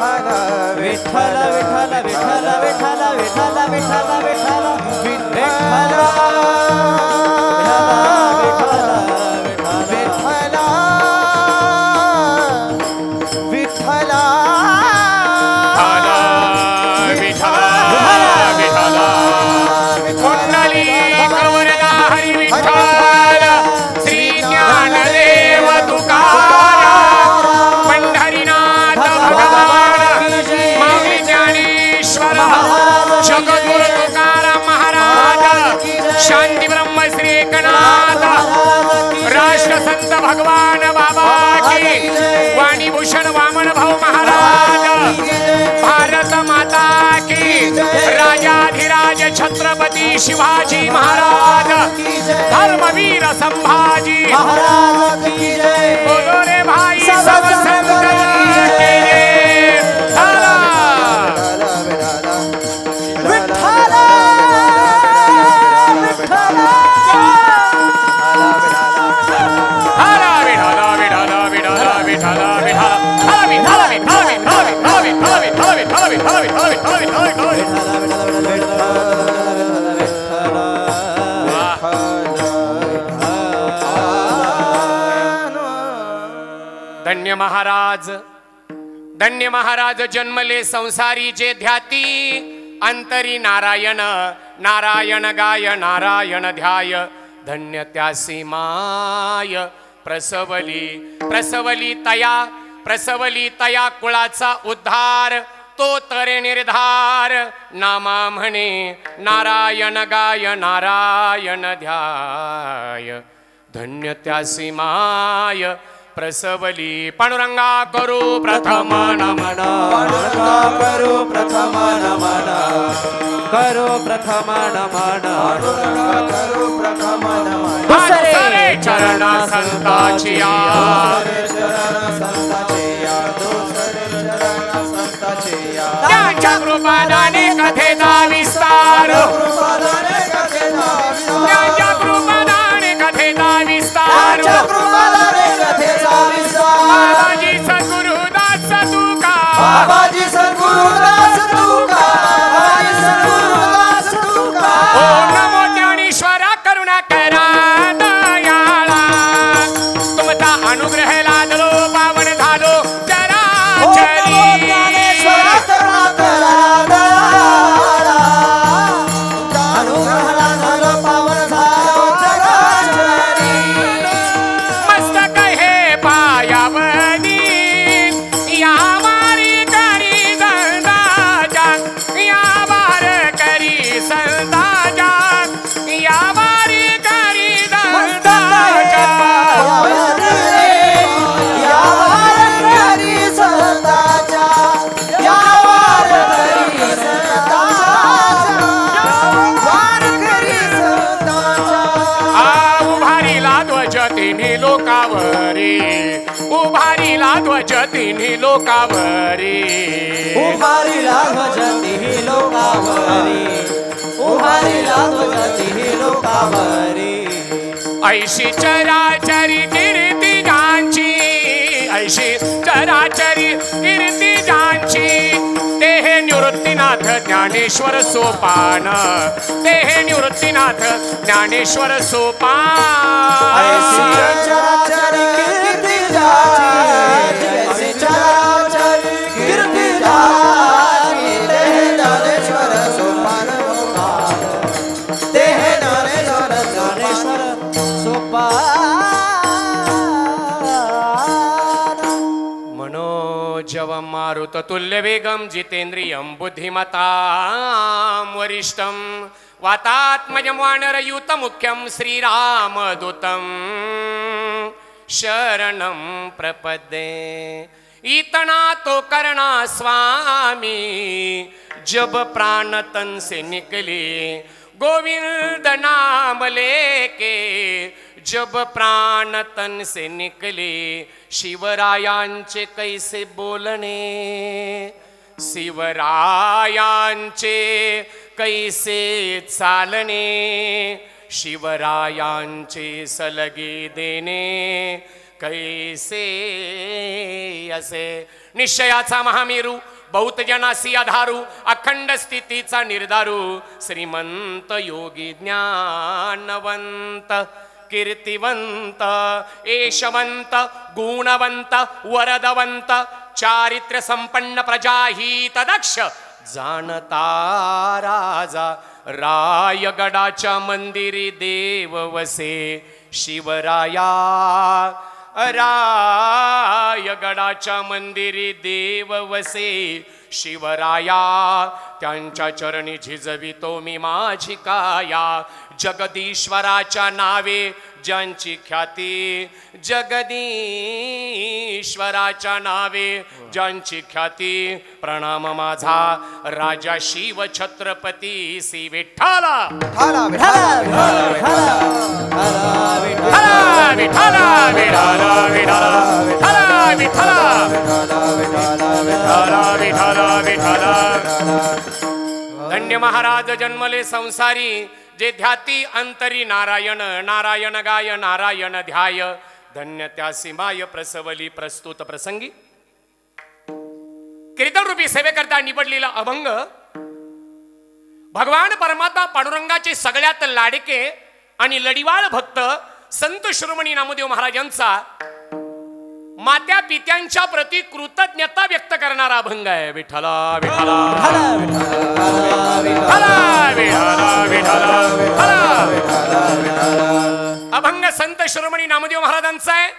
विठ्ठल विठ्ठल विठ्ठल विठ्ठल विठ्ठल विठ्ठल विठ्ठल विठ्ठल शांती ब्रह्म श्री एकनाथ राष्ट्र संत भगवान बाबा की वाणी भूषण वामन भाऊ महाराज भारत माता की राजाधिराज छत्रपती शिवाजी महाराज धर्मवीर संभाजी महाराज की जय। बोलो रे भाई सब संत की जय। धन्य महाराज जन्मले संसारी जे ध्याती अंतरी नारायण नारायण गाय नारायण ध्याय धन्य त्यासी माय प्रसवली तया कुळाचा उद्धार तो तरे निर्धार नामा म्हणे नारायण गाय नारायण ध्याय धन्य त्यासी माय प्रसवली पांडुरंगा करू प्रथम नमन पांडुरंगा करू प्रथम नमन करू प्रथम नमन पांडुरंगा करू प्रथम नमन दुसरे चरण संताची त्यांच्या कृपादाने कथेचा विस्तार त्यांच्या कृपादाने कथेचा विस्तार बाबाजी सद्गुरुदास तुका बाबाजी सद्गुरुदास तुका ओम नमो ज्ञानेश्वरा करुणा करा दयाळा तुमचा अनुग्रह लादलो पावन झालो चराचरी ज्ञानेश्वरा करुणा करा दयाळा अनुग्रह लादलो पावन झालो चराचरी मस्तक हे पायावनी या वारी करी संताजा या वार करी संताजा या वारी करी संताजा तिन्ही लोकावरी उभारीला ध्वज तिन्ही लोकावरी उभारीला ध्वज तिन्ही लोकावरी उभारीला ध्वज तिन्ही लोकावरी ऐशी चराचरी कीर्ती ज्यांची ऐशी चराचरी कीर्ती ज्यांची ते हे निवृत्तीनाथ ज्ञानेश्वर सोपान ते हे निवृत्तीनाथ ज्ञानेश्वर सोपान ऐसी चराचरी कीर्ती ज्यांची ऐसी चराचरी कीर्ती ज्यांची ते हे ज्ञानेश्वर सोपान ते हे ज्ञानेश्वर सोपान मनोजवं मारुततुल्यवेगं जितेन्द्रियं बुद्धिमतां वरिष्ठं वातात्मजं वानरयूतमुख्यं श्रीरामदूतं शरणं प्रपद्ये इतना तो करना स्वामी जब प्राण तन से निकले गोविंद नाम लेके जब प्राण तन से निकले शिवरायांचे कैसे बोलणे शिवरायांचे कैसे चालणे शिवरायांचे सलगे देणे कैसे असे निश्चयाचा महामेरू बहुतजनासी आधारू अखंड स्थितीचा निर्धारू श्रीमंत योगी ज्ञानवंत कीर्तिवंत यशवंत गुणवंत वरदवंत चारित्र्य संपन्न प्रजाहित दक्ष जाणता राजा रायगडाच्या मंदिरी देव वसे शिवराया रायगडाच्या मंदिरी देव वसे शिवराया त्यांच्या चरणी झिजवितो मी माझी काया जगदीश्वराच्या नावे ज्यांची ख्याती जगदीश्वराच्या नावे ज्यांची ख्याती प्रणाम माझा राजा शिव छत्रपती श्री विठ्ठला विठाला विठाला विठाला विठाला विठाला विठाला विठाला विठाला विठाला धन्य महाराज जन्मले संसारी जे ध्याती अंतरी नारायण नारायण गाय नारायण ध्याय धन्य त्या सीमाय प्रसवली प्रस्तुत प्रसंगी कीर्तन रूपी सेवेकरता निवडलेला अभंग भगवान परमात्मा पांडुरंगाचे सगळ्यात लाडके आणि लढीवाळ भक्त संत शिरोमणी नामदेव महाराजांचा मात्या पित्यांच्या प्रती कृतज्ञता व्यक्त करणारा अभंग आहे विठ्ठला विठ्ठला अभंग संत शिरोमणी नामदेव महाराजांचा आहे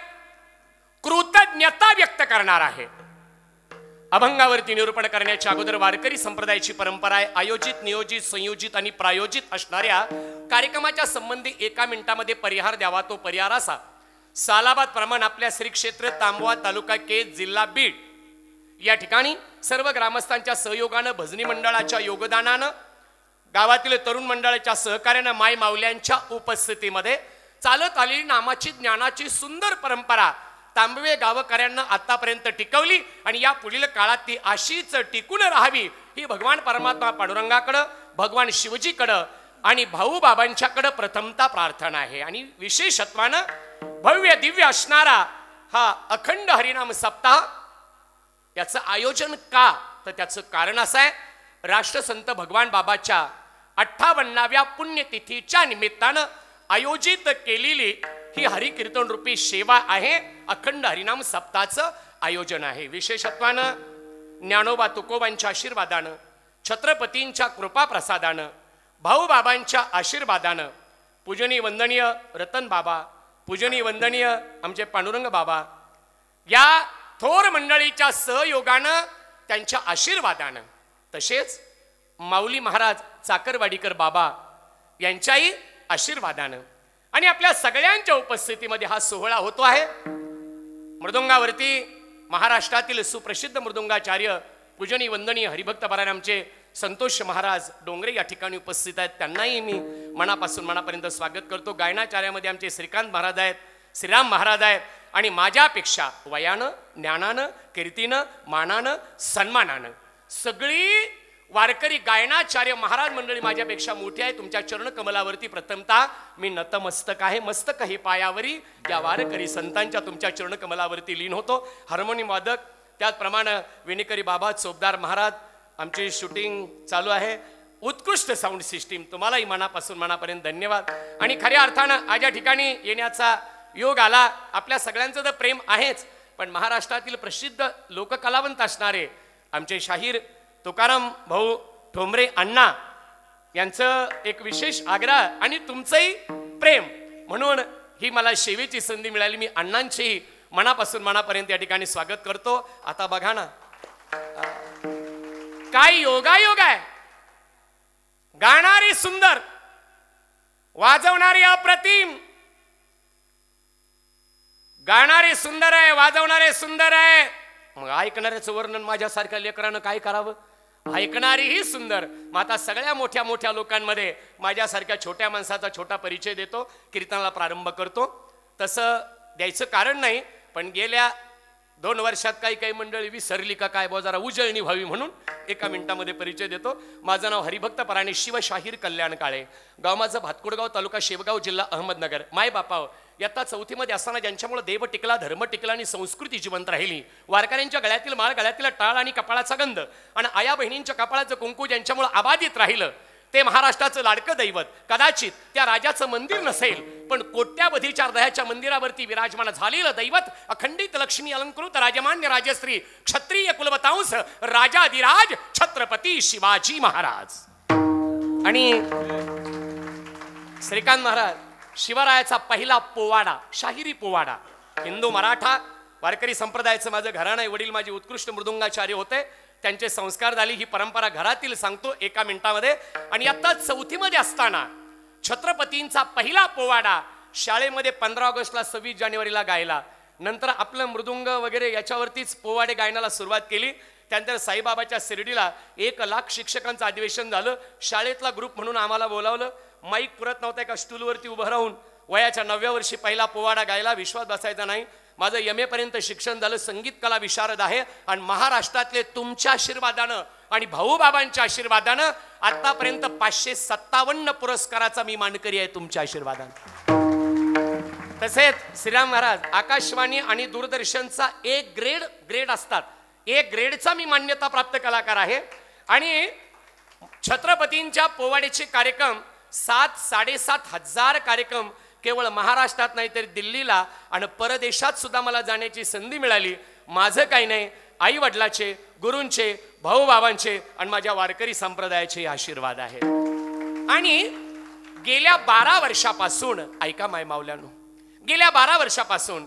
कृतज्ञता व्यक्त करणार आहे अभंगावरती निरूपण करण्याच्या अगोदर वारकरी संप्रदायाची परंपरा आहे आयोजित नियोजित संयोजित आणि प्रायोजित असणाऱ्या कार्यक्रमाच्या संबंधी 1 मिनिटामध्ये परिहार द्यावा तो परिहार असा सालाबाद प्रमाण आपल्या श्री क्षेत्र तांबवा तालुका केज जिल्हा बीड या ठिकाणी सर्व ग्रामस्थांच्या सहयोगानं भजनी मंडळाच्या योगदानानं गावातील तरुण मंडळाच्या सहकार्यानं माय माऊल्यांच्या उपस्थितीमध्ये चालत आलेली नामाची ज्ञानाची सुंदर परंपरा तांबवे गावकऱ्यांना आतापर्यंत टिकवली आणि या पुढील काळात ती अशीच टिकून राहावी ही भगवान परमात्मा पांडुरंगाकडं भगवान शिवजीकडं आणि भाऊ बाबांच्याकडं प्रथमता प्रार्थना आहे आणि विशेषत्वानं भव्य दिव्य असणारा हा अखंड हरिनाम सप्ताह याचं आयोजन का तर त्याचं कारण असं आहे राष्ट्रसंत भगवान बाबाच्या 58व्या पुण्यतिथीच्या निमित्तानं आयोजित केलेली ही हरिकीर्तन रूपी सेवा आहे अखंड हरिनाम सप्ताहाचं आयोजन आहे विशेषत्वानं ज्ञानोबा तुकोबांच्या आशीर्वादानं छत्रपतींच्या कृपा प्रसादानं भाऊ बाबांच्या आशीर्वादानं पूजनीय वंदनीय रतन बाबा पूजनीय वंदनीय आमचे पांडुरंग बाबा या थोर मंडळीच्या सहयोगानं त्यांच्या आशीर्वादानं तसेच माऊली महाराज चाकरवाडीकर बाबा यांच्याही आशीर्वादानं आणि आपल्या सगळ्यांच्या उपस्थितीमध्ये हा सोहळा होतो आहे मृदुंगावरती महाराष्ट्रातील सुप्रसिद्ध मृदुंगाचार्य पूजनीय वंदनीय हरिभक्त परायण आमचे संतोष महाराज डोंगरे या ठिकाणी उपस्थित आहेत त्यांनाही मी मनापासून मनापर्यंत स्वागत करतो गायनाचार्यामध्ये आमचे श्रीकांत महाराज आहेत श्रीराम महाराज आहेत आणि माझ्यापेक्षा वयानं ज्ञानानं कीर्तीनं मानानं सन्मानानं सगळी वारकरी गायनाचार्य महाराज मंडळी माझ्यापेक्षा मोठी आहे तुमच्या चरण कमलावरती प्रथमतः मी नतमस्तक आहे मस्तक हे पायावरी या वारकरी संतांच्या तुमच्या चरण कमलावरती लीन होतो हार्मोनियम वादक त्याचप्रमाणे विणेकरी बाबा चोपदार महाराज आमची शूटिंग चालू आहे उत्कृष्ट साऊंड सिस्टीम तुम्हालाही मनापासून मनापर्यंत धन्यवाद आणि खऱ्या अर्थानं आज या ठिकाणी येण्याचा योग आला आपल्या सगळ्यांचं तर प्रेम आहेच पण महाराष्ट्रातील प्रसिद्ध लोककलावंत असणारे आमचे शाहीर तुकाराम भाऊ ठोंबरे अण्णा यांचं एक विशेष आग्रह आणि तुमचंही प्रेम म्हणून ही मला सेवेची संधी मिळाली मी अण्णांचेही मनापासून मनापर्यंत या ठिकाणी स्वागत करतो आता बघा ना काय योगायोग आहे गाणारी सुंदर वाजवणारी अप्रतिम गाणारे सुंदर आहे वाजवणारे सुंदर आहे मग ऐकणाऱ्याचं वर्णन माझ्यासारख्या लेकरानं काय करावं ऐकणारीही सुंदर मग आता सगळ्या मोठ्या मोठ्या लोकांमध्ये माझ्यासारख्या छोट्या माणसाचा छोटा परिचय देतो कीर्तनाला प्रारंभ करतो तसं द्यायचं कारण नाही पण गेल्या 2 वर्षात काही मंडळी विसरली का काय जरा उजळणी व्हावी म्हणून 1 मिनिटामध्ये परिचय देतो माझं नाव हरिभक्त परायण शिवशाहीर कल्याण काळे गाव माझं भातकुडगाव तालुका शेवगाव जिल्हा अहमदनगर माय बापाव इयत्ता चौथीमध्ये असताना ज्यांच्यामुळे देव टिकला, धर्म टिकला आणि संस्कृती जिवंत राहिली, वारकऱ्यांच्या गळ्यातील माळ, गळ्यातील टाळ आणि कपाळाचा गंध आणि आया बहिणींच्या कपाळाचं कुंकू ज्यांच्यामुळे अबाधित राहिलं, ते महाराष्ट्राचं लाडकं दैवत. कदाचित त्या राजाचं मंदिर नसेल, पण कोट्यावधीच्या हृदयाच्या मंदिरावरती विराजमान झालेलं दैवत अखंडित लक्ष्मी अलंकृत राजमान्य राजश्री क्षत्रिय कुलवतांस राजाधिराज छत्रपती शिवाजी महाराज. आणि श्रीकांत महाराज शिवरायाचा पहिला पोवाडा, शाहिरी पोवाडा. हिंदू मराठा वारकरी संप्रदायाचं माझं घराणं आहे. वडील माझे उत्कृष्ट मृदुंगाचार्य होते, त्यांचे संस्कार झाली. ही परंपरा घरातील सांगतो एका मिनिटामध्ये. आणि आता चौथीमध्ये असताना छत्रपतींचा पहिला पोवाडा शाळेमध्ये 15 ऑगस्टला 26 जानेवारीला गायला. नंतर आपलं मृदुंग वगैरे याच्यावरतीच पोवाडे गायनाला सुरुवात केली. त्यानंतर साईबाबाच्या शिर्डीला 1 लाख शिक्षकांचं अधिवेशन झालं. शाळेतला ग्रुप म्हणून आम्हाला बोलावलं. माईक पुरत नव्हता, एका स्टूलवरती उभं राहून वयाच्या 9व्या वर्षी पहिला पोवाडा गायला. विश्वास बसायचा नाही. माझं MA पर्यंत शिक्षण झालं. संगीत कला विशारद आहे. आणि महाराष्ट्रातले तुमच्या आशीर्वादानं आणि भाऊबाबांच्या आशीर्वादानं आतापर्यंत 557 पुरस्काराचा मी मानकरी आहे तुमच्या आशीर्वादानं. तसेच श्रीराम महाराज आकाशवाणी आणि दूरदर्शनचा A ग्रेड असतात. A ग्रेडचा मी मान्यता प्राप्त कलाकार आहे. आणि छत्रपतींच्या पोवाड्याचे कार्यक्रम 7-7.5 हजार कार्यक्रम केवळ महाराष्ट्रात नाही तर दिल्लीला आणि परदेशात सुद्धा मला जाण्याची संधी मिळाली. माझं काही नाही, आई वडिलाचे, गुरूंचे, भाऊबाबांचे आणि माझ्या वारकरी संप्रदायाचे आशीर्वाद आहे. आणि गेल्या 12 वर्षापासून ऐका माय मावल्यानो, गेल्या 12 वर्षापासून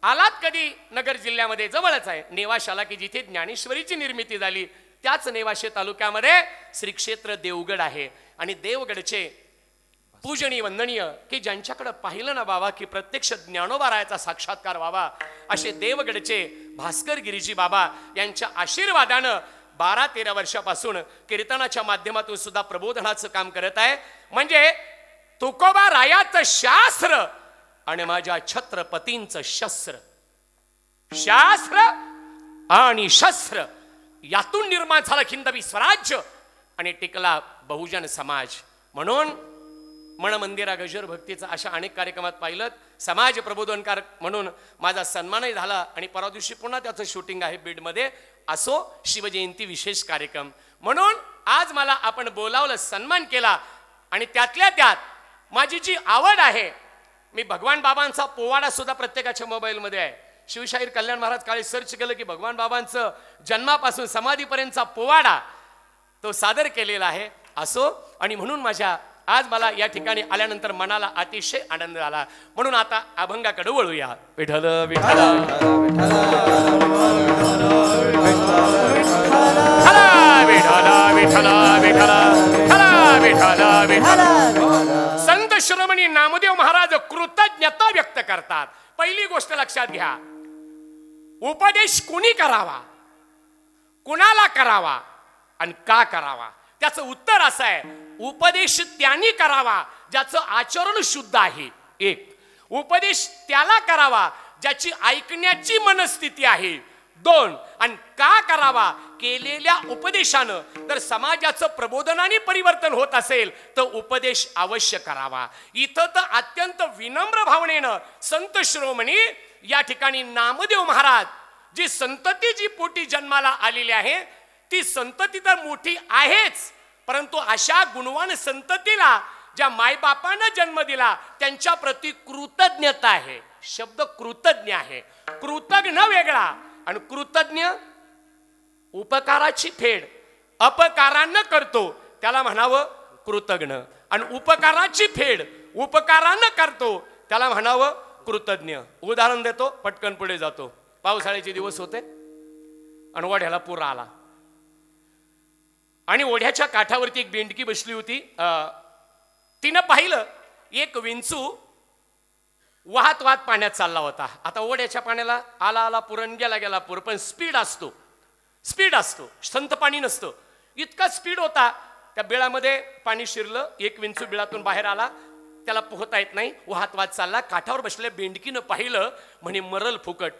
आलात कधी नगर जिल्ह्यामध्ये, जवळच आहे नेवाशाला, की जिथे ज्ञानेश्वरीची निर्मिती झाली, त्याच नेवाशे तालुक्यामध्ये श्री क्षेत्र देवगड आहे. आणि देवगडचे पूजनीय वंदनीय, की ज्यांच्याकडे पाहिलं ना बाबा की प्रत्यक्ष ज्ञानोबा रायाचा साक्षात्कार व्हावा, असे देवगडचे भास्कर गिरीजी बाबा यांच्या आशीर्वादानं 12-13 वर्षापासून कीर्तनाच्या माध्यमातून सुद्धा प्रबोधनाचं काम करत आहे. म्हणजे तुकोबा रायाचं शास्त्र आणि माझ्या छत्रपतींचं शस्त्र. शास्त्र आणि शस्त्र यातून निर्माण झालं हिंदवी स्वराज्य आणि टिकला बहुजन समाज. म्हणून मन मंदिरा गजर भक्तीचा अशा अनेक कार्यक्रमात पाहिलं. समाज प्रबोधनकार म्हणून माझा सन्मानही झाला. आणि परवा दिवशी पुन्हा त्याचं शूटिंग आहे बीडमध्ये. असो शिवजयंती विशेष कार्यक्रम म्हणून आज मला आपण बोलावलं, सन्मान केला. आणि त्यातल्या त्यात माझी जी आवड आहे, मी भगवान बाबांचा पोवाडा सुद्धा प्रत्येकाच्या मोबाईलमध्ये आहे. शिवशाहीर कल्याण महाराज काळे सर्च केलं की भगवान बाबांचं जन्मापासून समाधीपर्यंतचा पोवाडा तो सादर केलेला आहे. असो, आणि म्हणून माझ्या आज मला या ठिकाणी आल्यानंतर मनाला अतिशय आनंद झाला. म्हणून आता अभंगाकडे वळूया. विठ्ठल विठ्ठल संत शिरोमणी नामदेव महाराज कृतज्ञता व्यक्त करतात. पहिली गोष्ट लक्षात घ्या, उपदेश कुणी करावा, कुणाला करावा आणि का करावा. त्याचं उत्तर असं आहे, उपदेश त्यांनी करावा ज्याचं आचरण शुद्ध आहे. एक, उपदेश त्याला करावा ज्याची ऐकण्याची मनस्थिती आहे. 2, आणि का करावा, केलेल्या उपदेशानं जर समाजाचं प्रबोधनाने परिवर्तन होत असेल तर उपदेश अवश्य करावा. इथं तर अत्यंत विनम्र भावनेनं संत शिरोमणी या ठिकाणी नामदेव महाराज जी संतती जी पोटी जन्माला आलेली आहे, ती संतती तर मोठी आहेच, परंतु अशा गुणवान संततीला ज्या मायबापानं जन्म दिला त्यांच्या प्रती कृतज्ञता आहे. शब्द कृतज्ञ आहे. कृतज्ञ वेगळा आणि कृतज्ञ उपकाराची फेड अपकारानं करतो त्याला म्हणावं कृतज्ञ. आणि उपकाराची फेड उपकारानं करतो त्याला म्हणावं कृतज्ञ. उदाहरण देतो, पटकन पुढे जातो. पावसाळ्याचे दिवस होते आणि ओढ्याला पूर आला आणि ओढ्याच्या काठावरती एक बेंडकी बसली होती. तिनं पाहिलं एक विंचू वाहत वाहत पाण्यात चालला होता. आता ओढ्याच्या पाण्याला आला आला पुरण गेला गेला पूर, पण स्पीड असतो, संत पाणी नसतं. इतका स्पीड होता त्या बिळामध्ये पाणी शिरलं. एक विंचू बिळातून बाहेर आला, त्याला पोहता येत नाही, वाहत वाहत चालला. काठावर बसल्या बेंडकीनं पाहिलं, म्हणे मरल फुकट.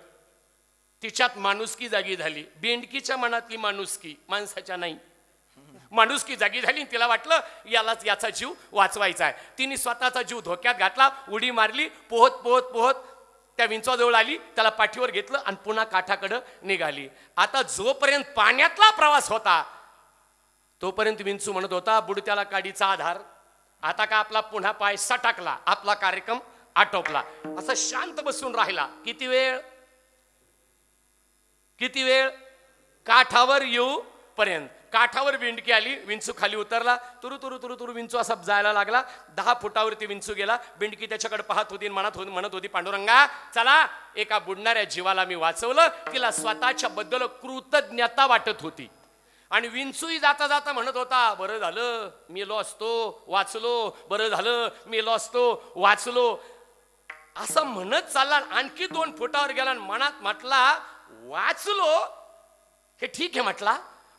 तिच्यात माणुसकी जागी झाली. बेंडकीच्या मनातली माणुसकी, माणसाच्या नाही. माणुसकी जागी झाली. तिला वाटलं याचा जीव वाचवायचा आहे. तिने स्वतःचा जीव धोक्यात घातला, उडी मारली, पोहत पोहत पोहत त्या विंचवाजवळ आली, त्याला पाठीवर घेतलं आणि पुन्हा काठाकडे निघाली. आता जोपर्यंत पाण्यातला प्रवास होता तोपर्यंत विंचू म्हणत होता बुडत्याला काडीचा आधार. आता का आपला पुन्हा पाय सटकला, आपला कार्यक्रम आटोपला. असं शांत बसून राहिला. किती वेळ काठावर येऊ पर्यंत. काठावर विंडकी आली, विंचू खाली उतरला. तुरु तुरु तुरु तुरु विंचू असा जायला लागला. 10 फुटावरती विंचू गेला. बिंडकी त्याच्याकडे पाहत होती, म्हणत होती पांडुरंगा चला एका बुडणाऱ्या जीवाला मी वाचवलं. तिला स्वतःच्या बद्दल कृतज्ञता वाटत होती. आणि विंचूही जाता जाता म्हणत होता बरं झालं मेलो असतो वाचलो, बरं झालं मेलो असतो वाचलो, असं म्हणत चालला. आणखी 2 फुटावर गेला. मनात म्हटला वाचलो हे ठीक आहे म्हटला,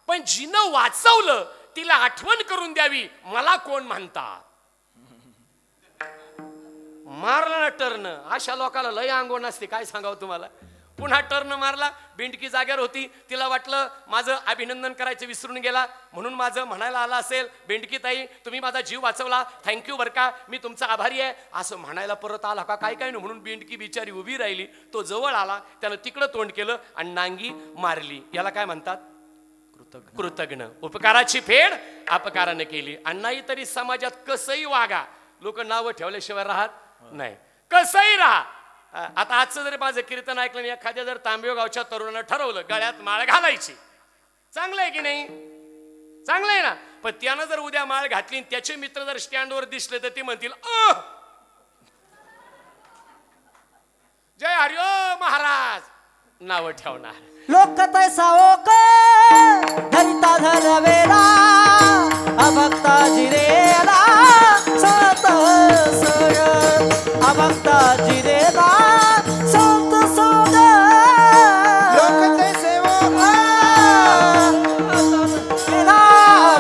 पण जिनं वाचवलं तिला आठवण करून द्यावी, मला कोण म्हणता. मारला ना टर्न. अशा लोकांना लय अंगोण असते, काय सांगावं तुम्हाला. पुन्हा टर्न मारला. बिंडकी जाग्यावर होती. तिला वाटलं माझं अभिनंदन करायचं विसरून गेला, म्हणून माझं म्हणायला आला असेल बिंडकी ताई तुम्ही माझा जीव वाचवला, थँक्यू बरं का, मी तुमचा आभारी आहे, असं म्हणायला परत आला का काय काय नाही. म्हणून बिंडकी बिचारी उभी राहिली. तो जवळ आला, त्यानं तिकडं तोंड केलं आणि नांगी मारली. याला काय म्हणतात कृतज्ञ. उपकाराची फेड अपकाराने केली. आणि नाही तरी समाजात कसंही वागा, लोक नावं ठेवल्याशिवाय राहत नाही. कसंही राहा. आता आजचं जरी माझं कीर्तन ऐकलं नाही, एखाद्या जर तांबेव गावच्या तरुणानं ठरवलं गळ्यात माळ घालायची, चांगलं आहे की नाही, चांगलं आहे ना. पण त्यानं जर उद्या माळ घातली, त्याचे मित्र जर स्टँडवर दिसले तर ते म्हणतील जय हरिओ महाराज, नाव ठेवणार. लोक तैसा ओक धरिता धरवेला अभक्ता जिरेला संत सोड, अभक्ता जिरेला संत सोड. लोक तैसे ओक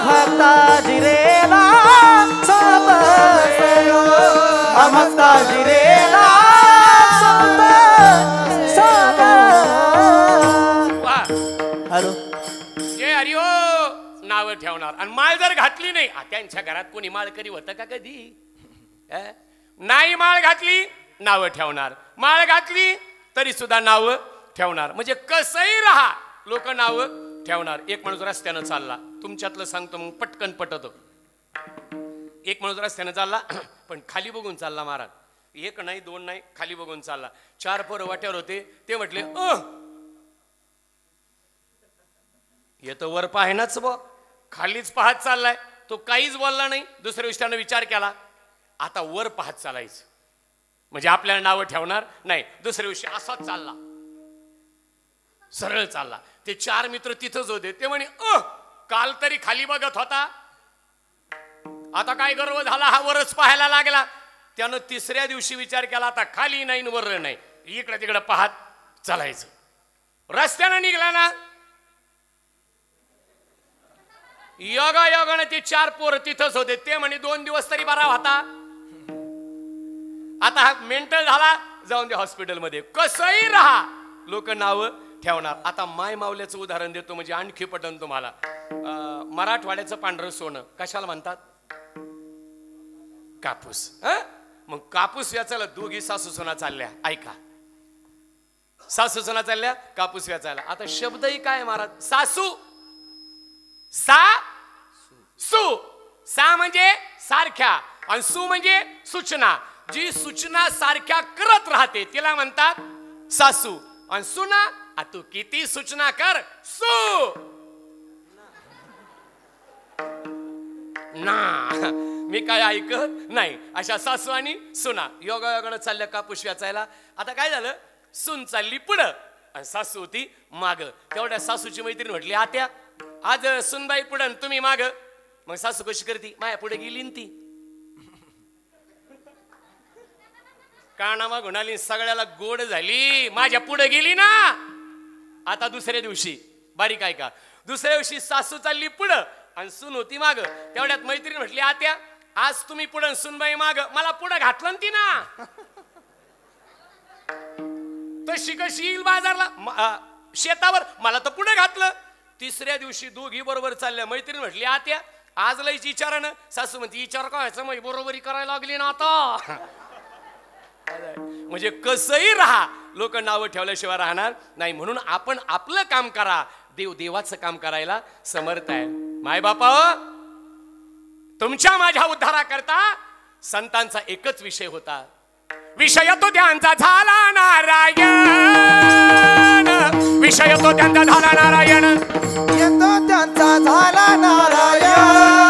भक्ता जिरेला संत सोड, अभक्ता जिरेला संत सोड. हॅलो जय हरिओ नाव ठेवणार. आणि माळ जर घातली नाही, त्यांच्या घरात कोणी माळकरी होतं का कधी? नाही माळ घातली नाव ठेवणार, माळ घातली तरी सुद्धा नाव ठेवणार. म्हणजे कसंही राहा लोक नाव ठेवणार. एक माणूस रस्त्यानं चालला, तुमच्यातलं सांगतो मग पटकन पटतो. एक माणूस रस्त्यानं चालला पण खाली बघून चालला महाराज. 1 नाही 2 नाही, खाली बघून चालला. 4 पोरं वाट्यावर होते. ते म्हटले येतो वर पाहेनाच बो, खालीच पाहत चाललाय. तो काहीच बोलला नाही. दुसऱ्या दिवशी त्यानं विचार केला आता वर पाहत चालायचं म्हणजे आपल्याला नावं ठेवणार नाही. दुसऱ्या दिवशी असाच चालला, सरळ चालला. ते 4 मित्र तिथंच होते. ते म्हणे काल तरी खाली बघत होता, आता काय गर्व झाला हा वरच पाहायला लागला. त्यानं तिसऱ्या दिवशी विचार केला आता खाली नाही वर नाही, इकडे तिकडे पाहत चालायचं. रस्त्यानं निघला ना, योगायोगाने ते 4 पोरं तिथंच होते. ते म्हणे 2 दिवस तरी बरा होता, आता हा मेंटल झाला, जाऊन दे हॉस्पिटलमध्ये. कसंही राहा लोक नाव ठेवणार. आता माय मावल्याचं उदाहरण देतो म्हणजे आणखी पटन तुम्हाला. मराठवाड्याचं पांढरं सोनं कशाला म्हणतात? कापूस. मग कापूस वेचायला दोघी सासू सुना चालल्या. ऐका, सासू सुना चालल्या कापूस वेचायला. आता शब्दही काय महाराज? सासू, सा सु. सा म्हणजे सारख्या आणि सु म्हणजे सूचना. जी सूचना सारख्या करत राहते तिला म्हणतात सासू. आणि सुना तू किती सूचना कर सु ना, मी काय ऐकत नाही. अशा सासू आणि सुना योगायोगानं चालल्या कापूस वेचायला. आता काय झालं, सून चालली पुढं आणि सासू होती माग. तेवढ्या सासूची मैत्रीण म्हटली आत्या आज सुनबाई पुढं तुम्ही माग. मग सासू कशी करती, माया पुढे गेली ती काना मागून आली, सगळ्याला गोड झाली, माझ्या पुढे गेली ना. आता दुसऱ्या दिवशी बारीक ऐका, दुसऱ्या दिवशी सासू चालली पुढं आणि सून होती माग. तेवढ्यात मैत्रीण म्हटली आत्या आज तुम्ही पुढं सुनबाई माग, मला पुढं घातलं ती ना. तशी कशी येईल बाजारला शेतावर, मला तर पुढे घातलं. तिसऱ्या दिवशी दोघी बरोबर चालल्या. मैत्रीण म्हटली आत्या आज लईच विचारा ना. सासू म्हणते विचार काय मग बरोबरी करायला लागली ना आता. म्हणजे कसंही राहा लोक नावं ठेवल्याशिवाय राहणार नाही. म्हणून आपण आपलं काम करा. देव देवाचं काम करायला समर्थ आहे. माय बापा तुमच्या माझ्या उद्धाराकरता संतांचा एकच विषय होता. विषय तो त्यांचा झाला नारायण. विषय तो त्यांचा झाला नारायण. येतो त्यांचा झाला नारायण.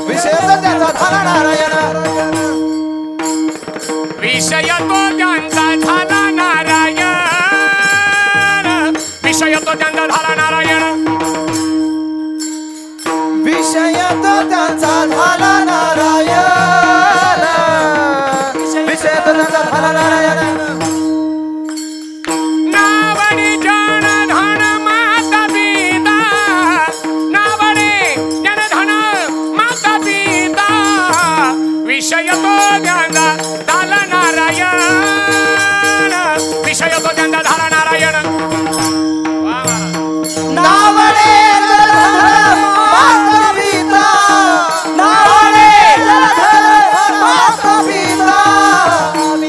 विषय तो त्यांचा झाला नारायण. विषय तो त्यांचा झाला नारायण. विषय तो त्यांचा झाला नारायण. विषय तो त्यांचा झाला नारायण. विषय तो त्यांचा झाला नारायण. नावडी जन धन माता पिता. नावडी जन धन माता पिता. विषय तो त्यांचा झाला नारायण. विषय तो त्यांचा झाला नारायण. नावडे जलधर माता पिता. नावडे जलधर माता पिता.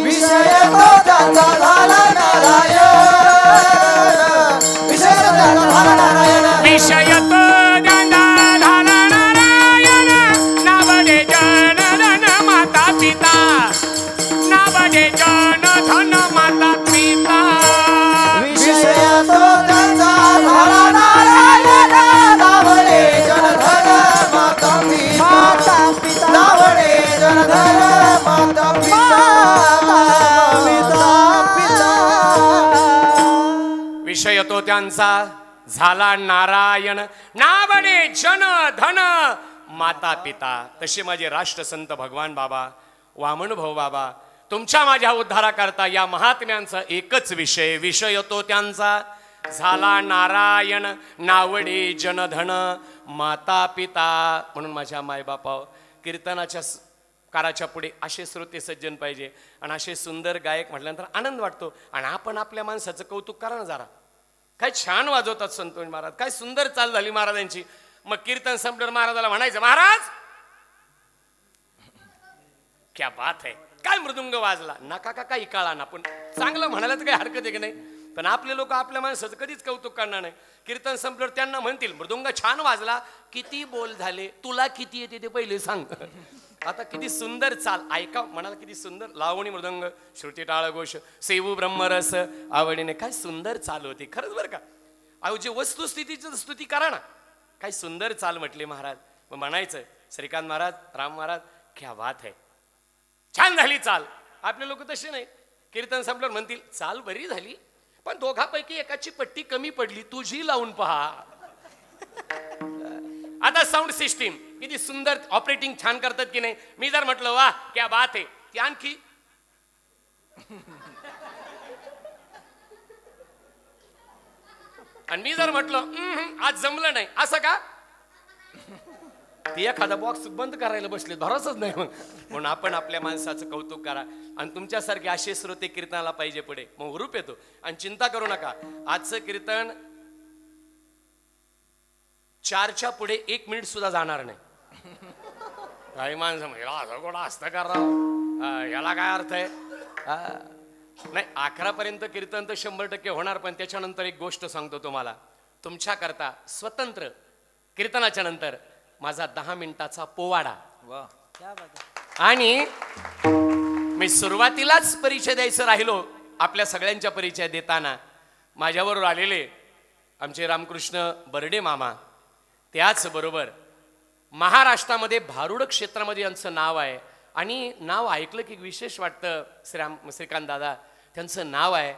विषय तो त्यांचा झाला नारायण. विषय तो त्यांचा झाला नारायण. विषय तो त्यांचा झाला नारायण. नावडे जन धन माता पिता. नावडे जन धन माता पिता. विषय तो त्यांचा झाला नारायण. नावडे जलधर माता पिता. नावडे जलधर माता पिता. विषय तो त्यांचा झाला नारायण. नावडे जन धन माता पिता. तसे माझे राष्ट्रसंत भगवान बाबा वामन भाऊ बाबा तुमच्या माझ्या उद्धाराकरता या महात्म्यांचा एकच विषय. विषय तो त्यांचा झाला नारायण. नावडे जनधन माता पिता. म्हणून माझ्या मायबापा कीर्तनाच्या काराच्या पुढे असे श्रोते सज्जन पाहिजे आणि असे सुंदर गायक म्हटल्यानंतर आनंद वाटतो. आणि आपण आपल्या माणसाचं कौतुक करा ना जरा. काय छान वाजवतात संतोष महाराज. काय सुंदर चाल झाली महाराजांची. मग कीर्तन संपल्यावर महाराजाला म्हणायचं महाराज क्या बात है. काय मृदुंग वाजला. नका का काही काळा ना. पण चांगलं म्हणायला तर काही हरकत आहे की नाही. पण आपले लोक आपल्या माणसाचं कधीच कौतुक करणार नाही. कीर्तन संपल्यावर त्यांना म्हणतील मृदुंग छान वाजला. किती बोल झाले. तुला किती येते ते पहिले सांग. आता किती सुंदर चाल ऐका म्हणाला. किती सुंदर लावणी मृदंग श्रुती टाळ घोष सेवू ब्रह्मरस आवडीने. काय सुंदर चाल होती खरंच बरं का. अहो जे वस्तुस्थितीची स्तुती करा ना. काय सुंदर चाल म्हटली महाराज. मग म्हणायचं श्रीकांत महाराज राम महाराज क्या बात है. छान झाली चाल. आपले लोक तसे नाही. कीर्तन संपल्यावर म्हणतील चाल बरी झाली पण दोघांपैकी एकाची पट्टी कमी पडली. तुझी लावून पहा. आता साऊंड सिस्टीम किती सुंदर ऑपरेटिंग छान करतात की नाही. मी जर म्हटलं वा क्या बात आहे ती आणखी आणि मी जर म्हटलं आज जमलं नाही असं का. ती एखादा बॉक्स बंद करायला बसले भरोसाच नाही. मग म्हणून आपण आपल्या माणसाचं कौतुक करा. आणि तुमच्यासारखे असे श्रोते कीर्तनाला पाहिजे पुढे. मग हुरूप येतो. आणि चिंता करू नका. आजचं कीर्तन 4च्या पुढे 1 मिनिट सुद्धा जाणार नाही. काही माणसं असं कोणा असतं का राव याला काय अर्थ आहे. नाही 11 पर्यंत कीर्तन तर 100% होणार. पण त्याच्यानंतर एक गोष्ट सांगतो तुम्हाला. तुमच्याकरता स्वतंत्र कीर्तनाच्या नंतर माझा 10 मिनिटाचा पोवाडा. आणि मी सुरुवातीलाच परिचय द्यायचं राहिलो. आपल्या सगळ्यांच्या परिचय देताना माझ्याबरोबर आलेले आमचे रामकृष्ण बर्डे मामा. त्याचबरोबर महाराष्ट्रामध्ये भारुड क्षेत्रामध्ये यांचं नाव आहे. आणि नाव ऐकलं की विशेष वाटतं. श्रीकांत दादा त्यांचं नाव आहे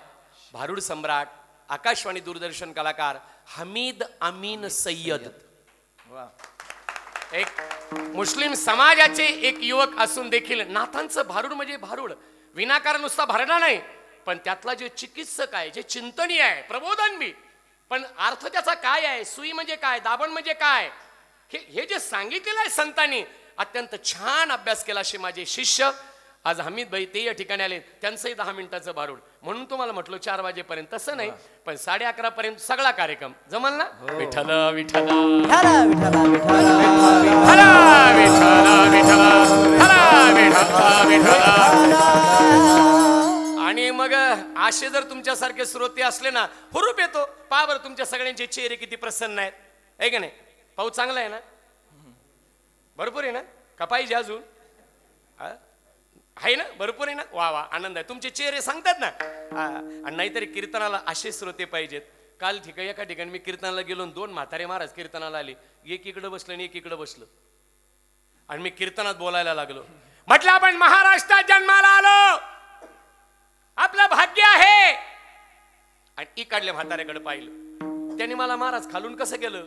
भारुड सम्राट आकाशवाणी दूरदर्शन कलाकार हमीद अमीन सय्यद. एक मुस्लिम समाजाचे एक युवक असून देखील नाथांचं भारुड म्हणजे भारुड विनाकारण नुसता भरडा नाही. पण त्यातला जे चिकित्सक आहे जे चिंतनीय आहे प्रबोधन बी. पण अर्थ त्याचा काय आहे. सुई म्हणजे काय दाबण म्हणजे काय हे जे सांगितलेलं आहे संतांनी अत्यंत छान अभ्यास केला. असे माझे शिष्य आज हमीद भाई ते या ठिकाणी आले, त्यांचंही 10 मिनिटाचं भारूड, म्हणून तुम्हाला म्हटलं 4 वाजेपर्यंत. तसं नाही, पण 11:30 पर्यंत सगळा कार्यक्रम जमल ना. विठ्ठल विठ्ठल आणि मग असे जर तुमच्यासारखे श्रोते असले ना, हुरूप येतो. पहा बरं तुमच्या सगळ्यांचे चेहरे किती प्रसन्न आहेत, आहे का नाही? पाऊस चांगला आहे ना, भरपूर आहे ना, का पाहिजे अजून? आहे ना, भरपूर आहे ना. वा वा, आनंद आहे. तुमचे चेहरे सांगतात ना. आणि नाहीतरी कीर्तनाला असे श्रोते पाहिजेत. काल एका ठिकाणी मी कीर्तनाला गेलो, 2 म्हातारे महाराज कीर्तनाला आले. एक इकडं बसलं आणि एक इकडं बसलं, आणि मी कीर्तनात बोलायला लागलो. म्हटलं आपण महाराष्ट्रात जन्माला आलो, आपलं भाग्य आहे. आणि इकडल्या म्हाताऱ्याकडे पाहिलं, त्यांनी मला महाराज खालून कसं गेलं.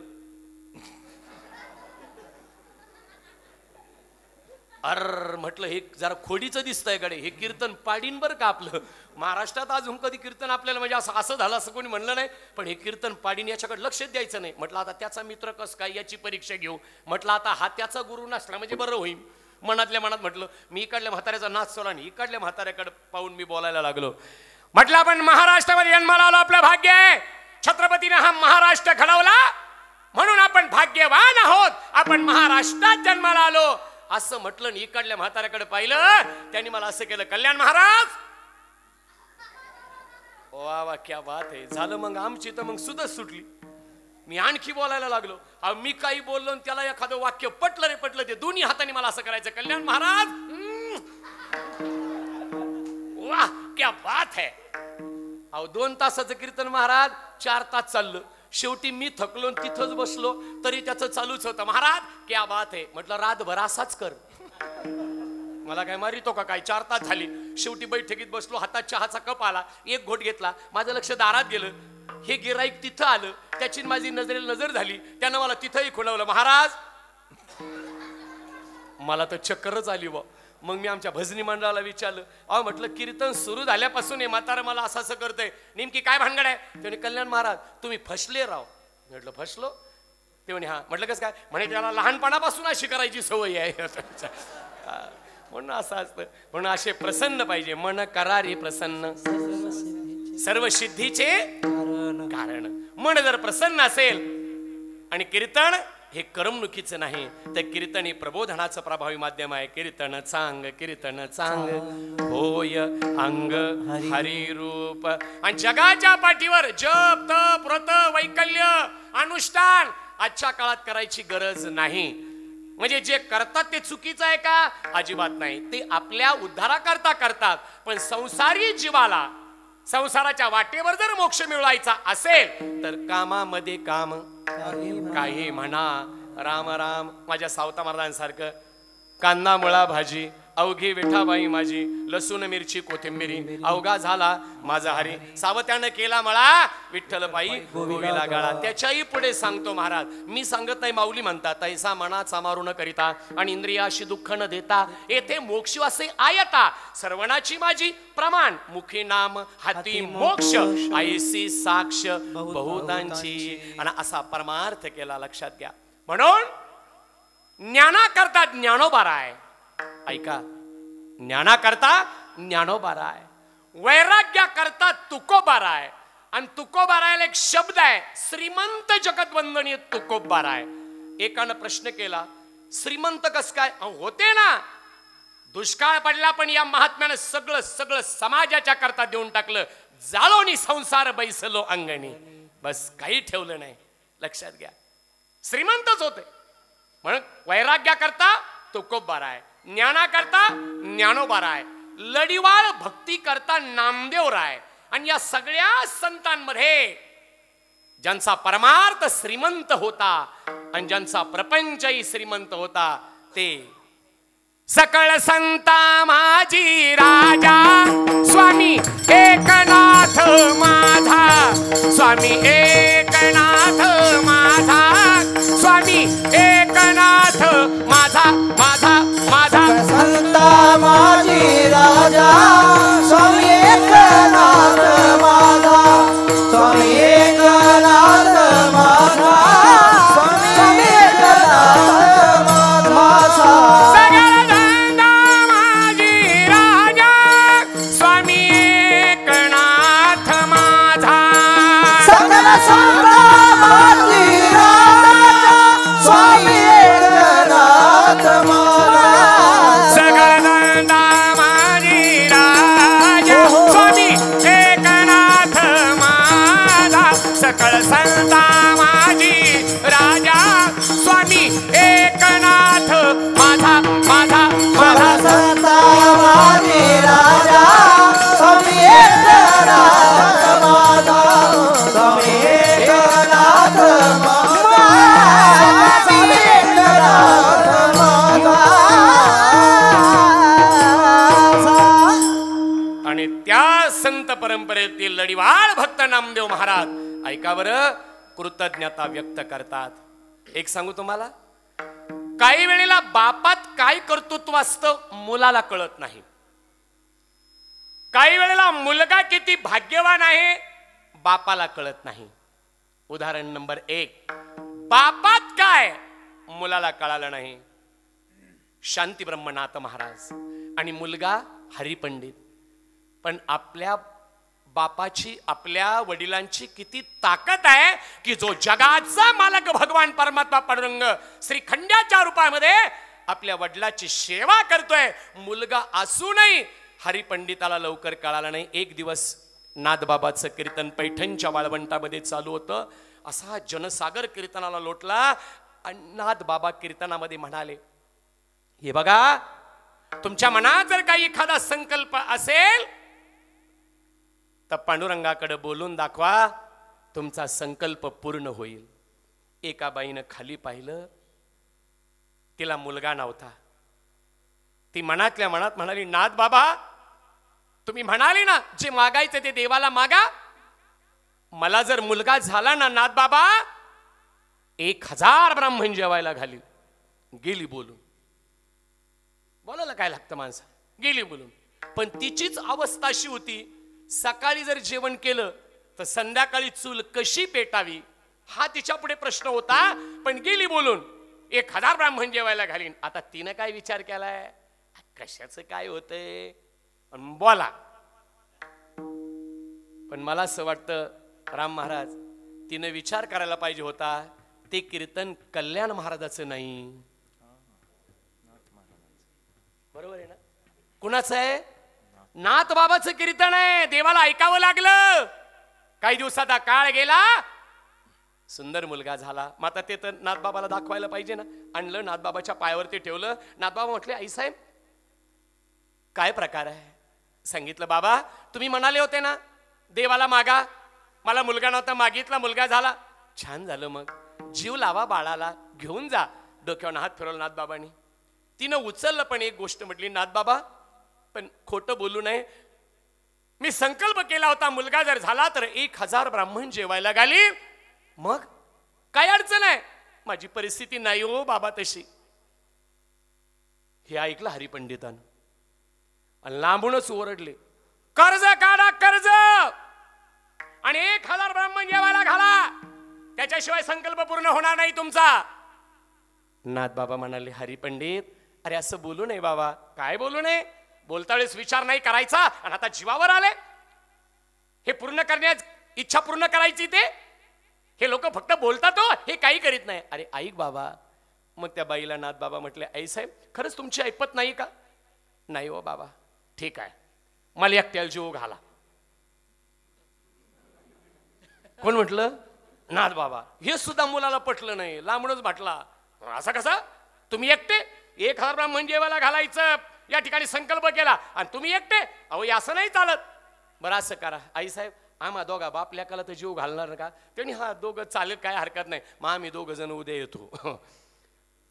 म्हटलं हे जरा खोडीचं दिसतंय कडे, हे कीर्तन पाडीन बरं का आपलं. महाराष्ट्रात अजून कधी कीर्तन आपल्याला म्हणजे असं झालं असं कोणी म्हणलं नाही, पण हे कीर्तन पाडीन याच्याकडे लक्ष द्यायचं नाही. म्हटलं आता त्याचा मित्र कसं काय याची परीक्षा घेऊ. म्हटलं आता हा त्याचा गुरु नसला म्हणजे बरं होईल. मनातल्या मनात म्हटलं मी इकडल्या म्हाताऱ्याचा नाच सोडला आणि इकडल्या म्हाताऱ्याकडे पाहून मी बोलायला लागलो. म्हटलं आपण महाराष्ट्रामध्ये जन्माला आलो, आपलं भाग्य आहे. छत्रपतीने हा महाराष्ट्र घडवला म्हणून आपण भाग्यवान आहोत. आपण महाराष्ट्रात जन्माला आलो असं म्हटलं. इकडल्या म्हाताऱ्याकडे पाहिलं, त्यांनी मला असं केलं, कल्याण महाराज. वा वा, क्या बात आहे. झालं मग आमची तर मग सुद्धा सुटली. मी आणखी बोलायला लागलो. मी काही बोललो त्याला एखादं वाक्य पटलं रे पटलं, ते दोन्ही हाताने मला असं करायचं, कल्याण महाराज. वाह, क्या बात है. 2 तासाचं कीर्तन महाराज 4 तास चाललं. शेवटी मी थकलो, तिथंच बसलो, तरी त्याचं चालूच होतं. महाराज क्या बात आहे. म्हटलं रातभर असाच कर, मला काय मारितो का काय. 4 तास झाली. शेवटी बैठकीत बसलो, हातात चहाचा कप आला, एक घोट घेतला. माझं लक्ष दारात गेलं. हे गिराईक तिथं आलं, त्याची माझी नजरेला नजर झाली. त्यानं मला तिथंही खुणवलं. महाराज, मला तर चक्करच आली बा. मग मी आमच्या भजनी मंडळाला विचारलं, म्हटलं कीर्तन सुरू झाल्यापासून हे म्हातारं मला असं असं करतंय, नेमकी काय भानगड आहे. त्याने कल्याण महाराज तुम्ही फसले राव. म्हटलं फसलो. ते म्हणे हा. म्हटलं कसं काय. म्हणे त्याला लहानपणापासून अशी करायची सवय आहे. म्हणून असं असतं. म्हणून असे प्रसन्न पाहिजे. मन करारे प्रसन्न, सर्व सिद्धीचे कारण. मन जर प्रसन्न असेल, आणि कीर्तन हे करमणुकीचं नाही, तर कीर्तन हे प्रबोधनाचं प्रभावी माध्यम आहे. कीर्तन चांग, कीर्तन चांग होय अंग हरिरूप. आणि जगाच्या पाठीवर जप तप व्रत वैकल्य अनुष्ठान आजच्या काळात करायची गरज नाही. म्हणजे जे करतात ते चुकीचं आहे का? अजिबात नाही. ते आपल्या उद्धाराकरता करतात. पण संसारी जीवाला संसाराच्या वाटेवर जर मोक्ष मिळवायचा असेल तर कामामध्ये काम, काही म्हणा राम राम. माझ्या सावता महाराजांसारखं कांदा मुळा भाजी, अवघी विठाबाई माझी, लसूण मिरची कोथिंबिरी, अवघा झाला माझा हरी. सावत्यानं केला मळा, विठ्ठलबाई गोविला गाळा. त्याच्याही पुढे सांगतो महाराज, मी सांगत नाही, माऊली म्हणतात, तैसा मनाचा मारू न करिता आणि इंद्रियाशी दुःख न देता येथे मोक्ष असे आयता. सर्वनाची माझी प्रमाण, मुखी नाम हाती मोक्ष, ऐसी साक्ष बहुतांची. आणि असा परमार्थ केला, लक्षात घ्या. म्हणून ज्ञाना करता ज्ञानोबाराय. ऐका, ज्ञाना करता ज्ञानोबाराय, वैराग्या करता तुकोबाराय. आणि तुकोबारायला एक शब्द आहे, श्रीमंत जगतवंदनीय तुकोबाराय. एकानं प्रश्न केला, श्रीमंत कस काय होते ना? दुष्काळ पडला पण या महात्म्यानं सगळं सगळं समाजाच्या करता देऊन टाकलं. जाळोनी संसार बैसलो अंगणी, बस काही ठेवलं नाही. लक्षात घ्या, श्रीमंतच होते. म्हणून वैराग्या करता तुकोबाराय, ज्ञाना करता ज्ञानोबाराय, लढीवाळ भक्ती करता नामदेव राय. आणि या सगळ्या संतांमध्ये ज्यांचा परमार्थ श्रीमंत होता आणि ज्यांचा प्रपंचही श्रीमंत होता ते सकळ संता माझी राजा स्वामी एकनाथ माझा, स्वामी एकनाथ माझा, स्वामी एकनाथ माझा, माझा माझा. संता माझी राजा स्वामी एकनाथ माझा, स्वामी एकनाथ माझा, स्वामी एकनाथ माझा. सगळ धंदा माझी ते लढीवाळ भक्त नामदेव महाराज ऐका बरं, कृतज्ञता व्यक्त करतात. एक सांगू तुम्हाला, काही वेळेला बापात काय कर्तृत्व असतं मुलाला कळत नाही. काही वेळेला मुलगा किती भाग्यवान आहे बापाला कळत नाही. उदाहरण नंबर 1, बापात काय मुलाला कळालं नाही. शांती ब्रह्मनाथ महाराज आणि मुलगा हरिपंडित. पण आपल्या बापाची, आपल्या वडिलांची किती ताकद आहे की जो जगाचा मालक भगवान परमात्मा पांडुरंग श्रीखंडाच्या रूपामध्ये आपल्या वडिलाची सेवा करतोय. मुलगा असूनही हरिपंडिताला लवकर कळाला नाही. एक दिवस नाथबाबाचं कीर्तन पैठणच्या वाळवंटामध्ये चालू होतं. असा जनसागर कीर्तनाला लोटला आणि नाथबाबा कीर्तनामध्ये म्हणाले, हे बघा, तुमच्या मनात जर काही एखादा संकल्प असेल तर पांडुरंगाकडे बोलून दाखवा, तुमचा संकल्प पूर्ण होईल. एका बाईनं खाली पाहिलं, तिला मुलगा नव्हता. ती मनातल्या मनात म्हणाली, नाथ बाबा, तुम्ही म्हणाले ना जे मागायचं ते देवाला मागा, मला जर मुलगा झाला ना नाथ बाबा, 1000 ब्राह्मण जेवायला घाली. गेली बोलून. बोलायला काय लागतं माणसा, गेली बोलून. पण तिचीच अवस्था अशी होती, सकाळी जर जेवण केलं तर संध्याकाळी चूल कशी पेटावी हा तिच्या पुढे प्रश्न होता. पण गेली बोलून, 1000 ब्राह्मण जेवायला घालीन. आता तिनं काय विचार केलाय, कशाचं काय होतंय, बोला. पण मला असं वाटतं राम महाराज, तिनं विचार करायला पाहिजे होता, ते कीर्तन कल्याण महाराजाचं नाही. बरोबर आहे ना? कुणाचं आहे? नाथ बाबाचं कीर्तन आहे. देवाला ऐकावं लागलं. काही दिवसाचा काळ गेला, सुंदर मुलगा झाला. मग आता ते तर नाथबाबाला दाखवायला पाहिजे ना. आणलं, नाथबाबाच्या पायावरती ठेवलं. नाथबाबा म्हटले, आई साहेब काय प्रकार आहे? सांगितलं, बाबा तुम्ही म्हणाले होते ना देवाला मागा, मला मुलगा नव्हता, मागितला, मुलगा झाला. छान झालं, मग जीव लावा बाळाला, घेऊन जा. डोक्यावर हात फिरवला नाथबाबांनी. तिनं उचललं, पण एक गोष्ट म्हटली, नाथबाबा पण खोटं बोलू नये, मी संकल्प केला होता मुलगा जर झाला तर 1000 ब्राह्मण जेवायला घाली. मग काय अडचण आहे, माझी परिस्थिती नाही हो बाबा तशी. हे ऐकलं हरिपंडितानं आणि लांबूनच ओरडले, कर्ज काढा कर्ज आणि 1000 ब्राह्मण जेवायला घाला, त्याच्याशिवाय संकल्प पूर्ण होणार नाही तुमचा. नाथबाबा म्हणाले, हरिपंडित अरे असं बोलू नये बाबा. काय बोलू नये? बोलता वेळेस विचार नाही करायचा आणि आता जीवावर आले. हे पूर्ण करण्याची इच्छा पूर्ण करायची, ते हे लोक फक्त बोलतात हो, हे काही करीत नाही. अरे ऐक बाबा. मग त्या बाईला नाथ बाबा म्हटले, आई साहेब खरंच तुमची ऐपत नाही का? नाही हो बाबा. ठीक आहे, मला एकट्याला जीव घाला. कोण म्हटलं? नाथ बाबा. हे सुद्धा मुलाला पटलं नाही, लांबूनच म्हटला, असं कसं तुम्ही एकटे 1000 ब्राह्मण जेवायला घालायचं या ठिकाणी संकल्प केला आणि तुम्ही एकटे? अहो असं नाही चालत. बरं असं करा आई साहेब, आम्हा दोघा बाप लेकाला तर जीव घालणार का? त्यांनी हा दोघं चालेल, काय हरकत नाही, मग आम्ही 2 जण उद्या येतो.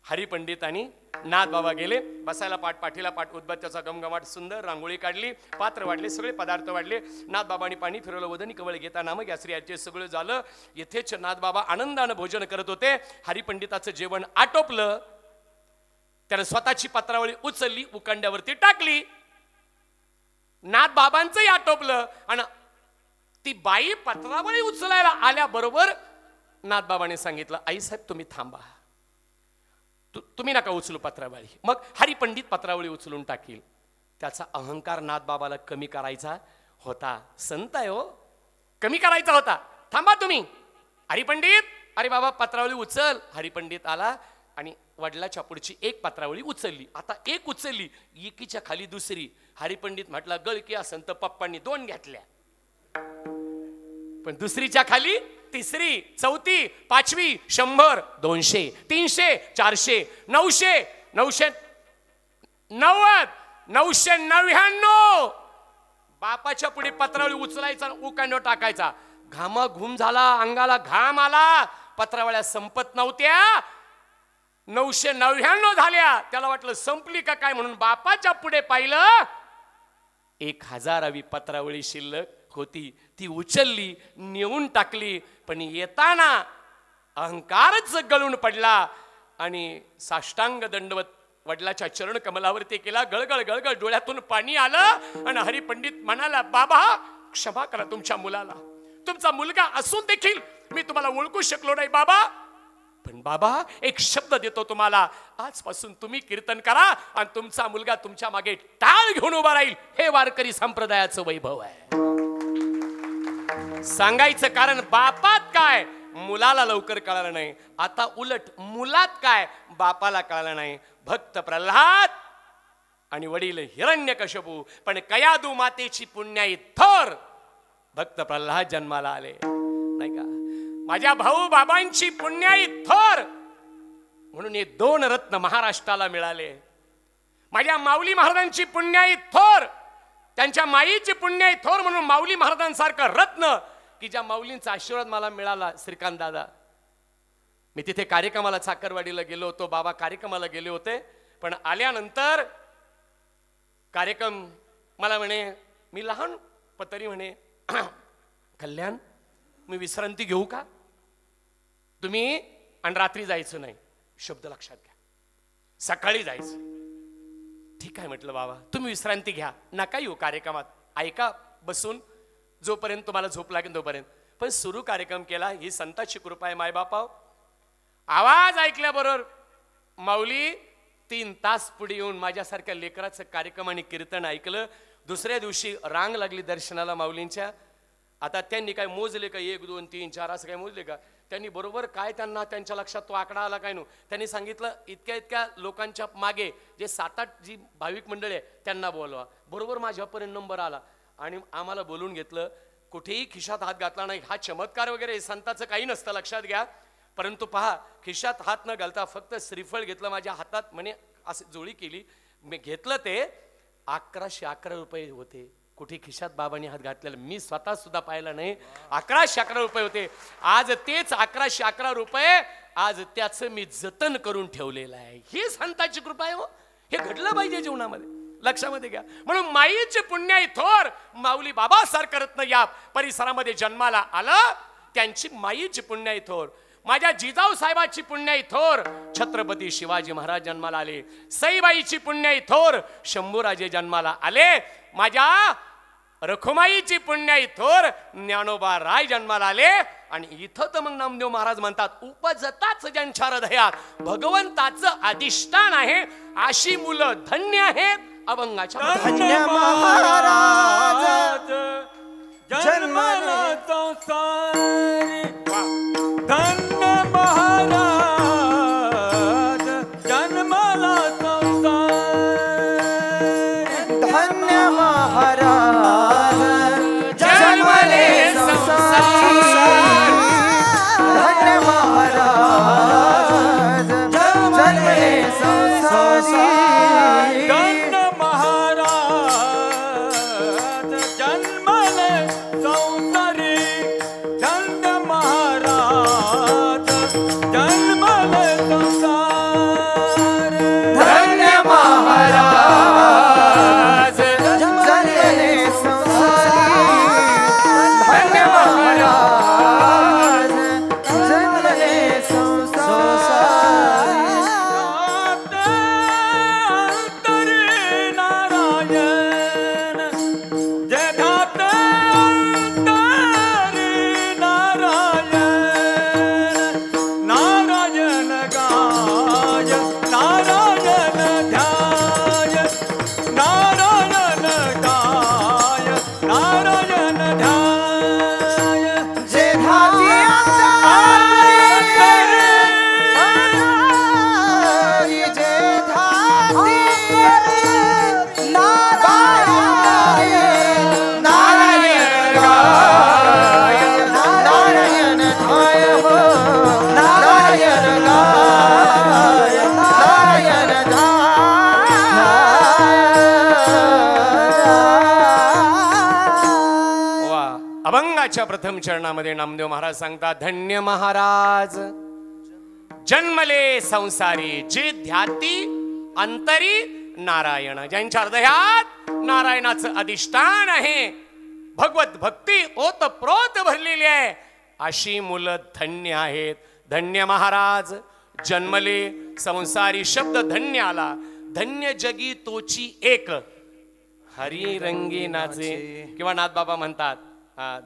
हरिपंडित आणि नाथ बाबा गेले. बसायला पाठीला पाठ, उदबत्त्याचा गमगमाट, सुंदर रांगोळी काढली, पात्र वाढले, सगळे पदार्थ वाढले. नाथ बाबांनी पाणी फिरवलं, वदनी कवळ घेता नामक या स्त्रियाचे सगळं झालं. येथेच नाथ बाबा आनंदानं भोजन करत होते. हरिपंडिताचं जेवण आटोपलं. त्यानं स्वतःची पत्रावळी उचलली, उकांड्यावरती टाकली. नाथ बाबांचंही आटोपलं आणि ती बाई पत्रावळी उचलायला आल्याबरोबर नाथ बाबांनी सांगितलं, आई साहेब तुम्ही थांबा, तुम्ही नका उचलू पत्रावळी. मग हरिपंडित पत्रावळी उचलून टाकील. त्याचा अहंकार नाथ बाबाला कमी करायचा होता. संत आहे हो, कमी करायचा होता. थांबा तुम्ही. हरिपंडित, अरे बाबा पत्रावळी उचल. हरिपंडित आला आणि वडिलाच्या पुढची एक पत्रावळी उचलली. आता एक उचलली, एकीच्या खाली दुसरी. हरिपंडित म्हटला, गळकी संत पप्पांनी 2 घेतल्या. पण दुसरीच्या खाली तिसरी, चौथी, पाचवी, 100, 200, 300, 400, 900, 990, 999. बापाच्या पुढे पत्रावळी उचलायचा, उकांडो टाकायचा. घामाघूम झाला, अंगाला घाम आला. पत्रावळ्या संपत नव्हत्या, 999 झाल्या. त्याला वाटलं संपली का काय, म्हणून बापाच्या पुढे पाहिलं, 1000वी पत्रावळी शिल्लक होती. ती उचलली, नेऊन टाकली, पण येताना अहंकारच गळून पडला आणि साष्टांग दंडवत वडिलाच्या चरण कमलावर ते केला. गळगळ गळगळ डोळ्यातून पाणी आलं आणि हरिपंडित म्हणाला, बाबा क्षमा करा तुमच्या मुलाला. तुमचा मुलगा असून देखील मी तुम्हाला ओळखू शकलो नाही बाबा. पण बाबा एक शब्द देतो तुम्हाला, आजपासून तुम्ही कीर्तन करा आणि तुमचा मुलगा तुमच्या मागे टाळ घेऊन उभा राहील. हे वारकरी संप्रदायाचं वैभव आहे. सांगायचं कारण बापात काय मुलाला लवकर कळालं नाही, आता उलट मुलात काय बापाला कळालं नाही. भक्त प्रल्हाद आणि वडील हिरण्यकश्यपू, पण कयादू मातेची पुण्याई थोर भक्त प्रल्हाद जन्माला आले नाही का. माझ्या भाऊ बाबांची पुण्याई थोर म्हणून हे 2 रत्न महाराष्ट्राला मिळाले. माझ्या माऊली महाराजांची पुण्याई थोर, त्यांच्या माईची पुण्याई थोर म्हणून माऊली महाराजांसारखं रत्न की ज्या माऊलींचा आशीर्वाद मला मिळाला. श्रीकांत दादा, मी तिथे कार्यक्रमाला साखरवाडीला गेलो होतो, बाबा कार्यक्रमाला गेले होते, पण आल्यानंतर कार्यक्रम मला म्हणे, मी लहान पतरी म्हणे, कल्याण मी विश्रांती घेऊ का? तुम्ही आणि रात्री जायचं नाही, शब्द लक्षात घ्या, सकाळी जायचं. ठीक आहे म्हटलं बाबा, तुम्ही विश्रांती घ्या, नका येऊ कार्यक्रमात, ऐका बसून जोपर्यंत तुम्हाला झोप लागेल तोपर्यंत. पण सुरू कार्यक्रम केला, ही संताची कृपा आहे मायबापाव. आवाज ऐकल्याबरोबर माऊली 3 तास पुढे येऊन माझ्यासारख्या लेकराचं कार्यक्रम आणि कीर्तन ऐकलं. दुसऱ्या दिवशी रांग लागली दर्शनाला माऊलींच्या. आता त्यांनी काय मोजले का 1 2 3 4 असं काय मोजले का? त्यांनी बरोबर काय त्यांना त्यांच्या लक्षात तो आकडा आला काय नो, त्यांनी सांगितलं इतक्या इतक्या लोकांच्या मागे जे 7-8 जी भाविक मंडळी आहे त्यांना बोलवा. बरोबर माझ्यापर्यंत नंबर आला आणि आम्हाला बोलून घेतलं. कुठेही खिशात हात घातला नाही. हा चमत्कार वगैरे संताचं काही नसतं, लक्षात घ्या. परंतु पहा, खिशात हात न घालता फक्त श्रीफळ घेतलं माझ्या हातात, म्हणे असे जोडी केली, मी घेतलं, ते 1111 रुपये होते. कुठे खिशात बाबांनी हात घातलेला मी स्वतः सुद्धा पाहिला नाही. 1111 रुपये होते. आज तेच 1111 रुपये आज त्याचं मी जतन करून ठेवलेलं आहे. ही संताची कृपा आहे हो. हे घडलं पाहिजे जीवनामध्ये, लक्षामध्ये घ्या. म्हणून माईचे पुण्याई थोर माऊली बाबा सारखं रत्न या परिसरामध्ये जन्माला आलं, त्यांची माईची पुण्याई थोर. माझ्या जिजाऊ साहेबाची पुण्याई थोर छत्रपती शिवाजी महाराज जन्माला आले. सईबाईची पुण्याई थोर शंभूराजे जन्माला आले. माझ्या रखुमाईची पुण्याई थोर ज्ञानोबा राय जन्माला आले. आणि इथं तर मग नामदेव महाराज म्हणतात, उपजताच ज्यांच्या हृदयात भगवंताचं अधिष्ठान आहे, अशी मुलं धन्य आहेत अभंगाच्या. धन्य महाराज जन्माला संसारी, धन्य महाराज जन्माला संसारी, धन्य महाराज जन्मले संसारी, धन्य महाराज जन्मले संसारी, धन्य महाराज जन्मले संसारी, धन्य महाराज जन्मले संसारी, धन्य महाराज जन्मले संसारी, धन्य महाराज जन्मले संसारी. अंतरी नारायण जे धाते अंतरी नारायण, नारायण गाय नारायण ध्याय, नारायण गाय नारायण ध्याय, जे धाती अंतरी, जे धाती नारायण, नारायण गाय, नारायण ध्याय हो, नारायण गाय, नारायण ध्याय. वा, अभंगाच्या प्रथम चरणामध्ये नामदेव महाराज सांगतात, धन्य महाराज जन्मले संसारी, जे ध्याती अंतरी नारायण, ज्यांच्या हृदयात नारायणाचं अधिष्ठान आहे. भगवत भक्ती ओतप्रोत भरलेली आहे अशी मुलं धन्य आहेत. धन्य महाराज जन्मले संसारी शब्द धन्य आला. धन्य जगी तोची एक हरी रंगी नाचे किंवा नाथबाबा म्हणतात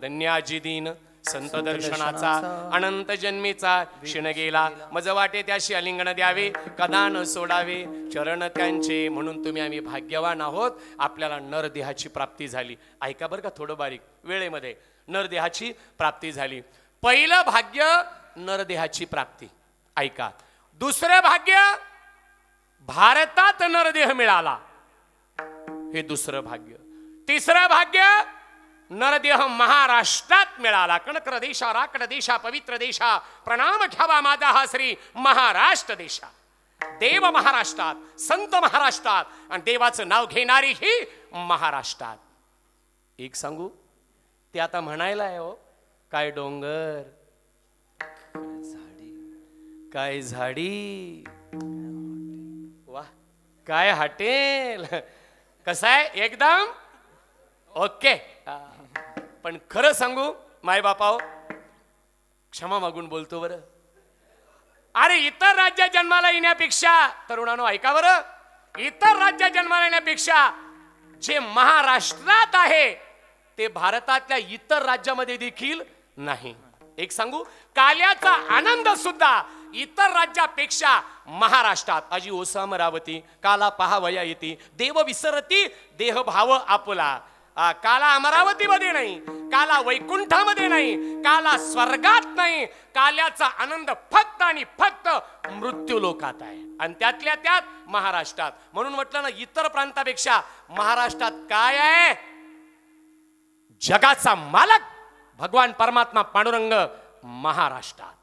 धन्य आजी दीन संत दर्शनाचा अनंत जन्मीचा क्षण गेला मज वाटे त्याशी अलिंगण द्यावे कदा न सोडावे चरण त्यांचे. म्हणून तुम्ही आम्ही भाग्यवान आहोत. आपल्याला नरदेहाची प्राप्ती झाली. ऐका बरं का थोडं बारीक वेळेमध्ये. नरदेहाची प्राप्ती झाली. पहिलं भाग्य नरदेहाची प्राप्ती ऐका. दुसरं भाग्य भारतात नरदेह मिळाला हे दुसरं भाग्य. तिसरं भाग्य नरदेह महाराष्ट्रात मिळाला. कणकर देशा राकड देशा पवित्र देशा प्रणाम घ्यावा माझा हा श्री महाराष्ट्र देशा. देव महाराष्ट्रात संत महाराष्ट्रात आणि देवाचं नाव घेणारी ही महाराष्ट्रात. एक सांगू ते आता म्हणायला आहे हो काय डोंगर काय झाडी वा काय हॉटेल कसं आहे एकदम ओके. पण खरं सांगू माय बापाओ क्षमा मागून बोलतो बरं. अरे इतर राज्यात जन्माला येण्यापेक्षा तरुणांनो ऐका बरं इतर राज्यात जन्माला येण्यापेक्षा जे महाराष्ट्रात आहे ते भारतातल्या इतर राज्यामध्ये देखील नाही. एक सांगू काल्याचा आनंद सुद्धा इतर राज्यापेक्षा महाराष्ट्रात. आजी ओसा अमरावती काला पहावया येती देव विसरती देह भाव आपुला. काला अमरावतीमध्ये नाही काला वैकुंठामध्ये नाही काला स्वर्गात नाही. काल्याचा आनंद फक्त आणि फक्त मृत्यू लोकात आहे आणि त्यातल्या त्यात महाराष्ट्रात. म्हणून म्हटलं ना इतर प्रांतापेक्षा महाराष्ट्रात काय आहे जगाचा मालक भगवान परमात्मा पांडुरंग महाराष्ट्रात.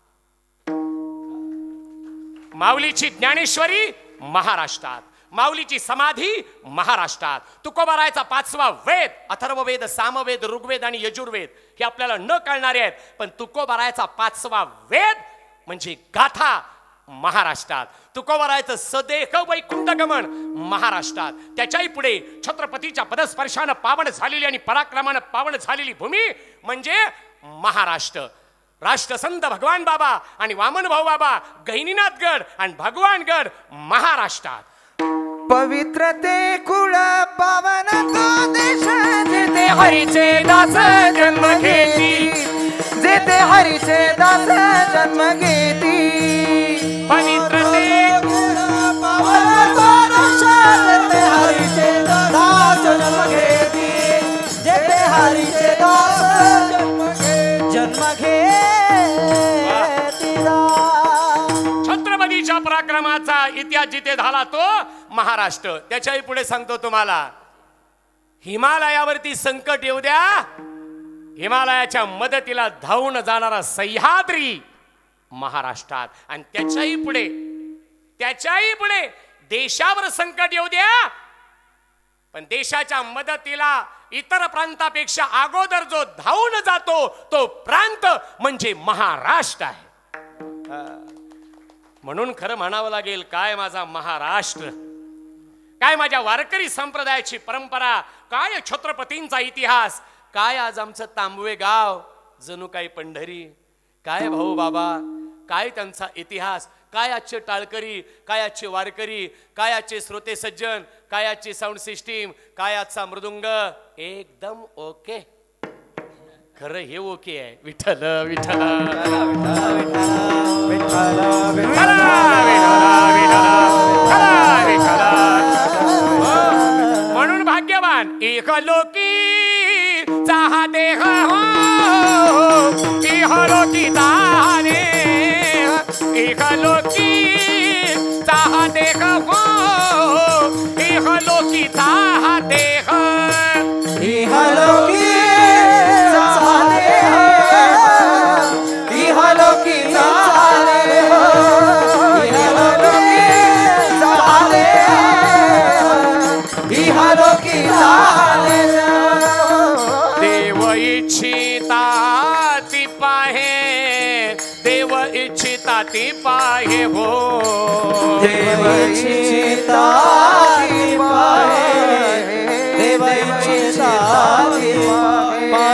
माऊलीची ज्ञानेश्वरी महाराष्ट्रात. माऊलीची समाधी महाराष्ट्रात. तुकोबारायचा 5वा वेद अथर्ववेद सामवेद ऋग्वेद आणि यजुर्वेद हे आपल्याला न कळणारे आहेत. पण तुकोबारायचा 5वा वेद म्हणजे गाथा महाराष्ट्रात. तुकोबारायचं सदेह वैकुंठ गमन महाराष्ट्रात. त्याच्याही पुढे छत्रपतीच्या पदस्पर्शानं पावन झालेली आणि पराक्रमानं पावन झालेली भूमी म्हणजे महाराष्ट्र. राष्ट्रसंत भगवान बाबा आणि वामन भाऊ बाबा गहिनीनाथगड आणि भगवानगड महाराष्ट्रात. पवित्र ते कुळ पावन तो देश जेथे हरीचे दास जन्म घेती जेथे हरीचे दास जन्म घेती. पवित्र ते कुळ पावन तो देश जेथे हरीचे दास जन्म घेती जेथे हरीचे दास जन्म घेती. छत्रपतीच्या पराक्रमाचा इतिहास जिथे झाला तो महाराष्ट्र. त्याच्याही पुढे सांगतो तुम्हाला हिमालयावरती संकट येऊ द्या हिमालयाच्या मदतीला धावून जाणारा सह्याद्री महाराष्ट्रात. आणि त्याच्याही पुढे देशावर संकट येऊ द्या पण देशाच्या मदतीला इतर प्रांतापेक्षा अगोदर जो धावून जातो तो प्रांत म्हणजे महाराष्ट्र आहे. म्हणून खरं म्हणावं लागेल काय माझा महाराष्ट्र काय माझ्या वारकरी संप्रदायाची परंपरा काय छत्रपतींचा इतिहास काय आज आमचं तांबवे गाव जणू काही पंढरी. काय भाऊ बाबा काय त्यांचा इतिहास काय आजचे टाळकरी काय आजचे वारकरी काय आजचे श्रोते सज्जन काय आजची साऊंड सिस्टीम काय आजचा मृदुंग एकदम ओके. खरं हे ओके आहे. विठ्ठल विठ्ठल म्हणून भाग्यवान एक लोकी चा देह इह लोकीचा देह इह लोकीचा देह इह लोकीचा देह इह लोकी देव इच्छिता ती पाहे देव इच्छिता ती पाहे हो देव इच्छिता ती पाहे देव इच्छिता ती पाहे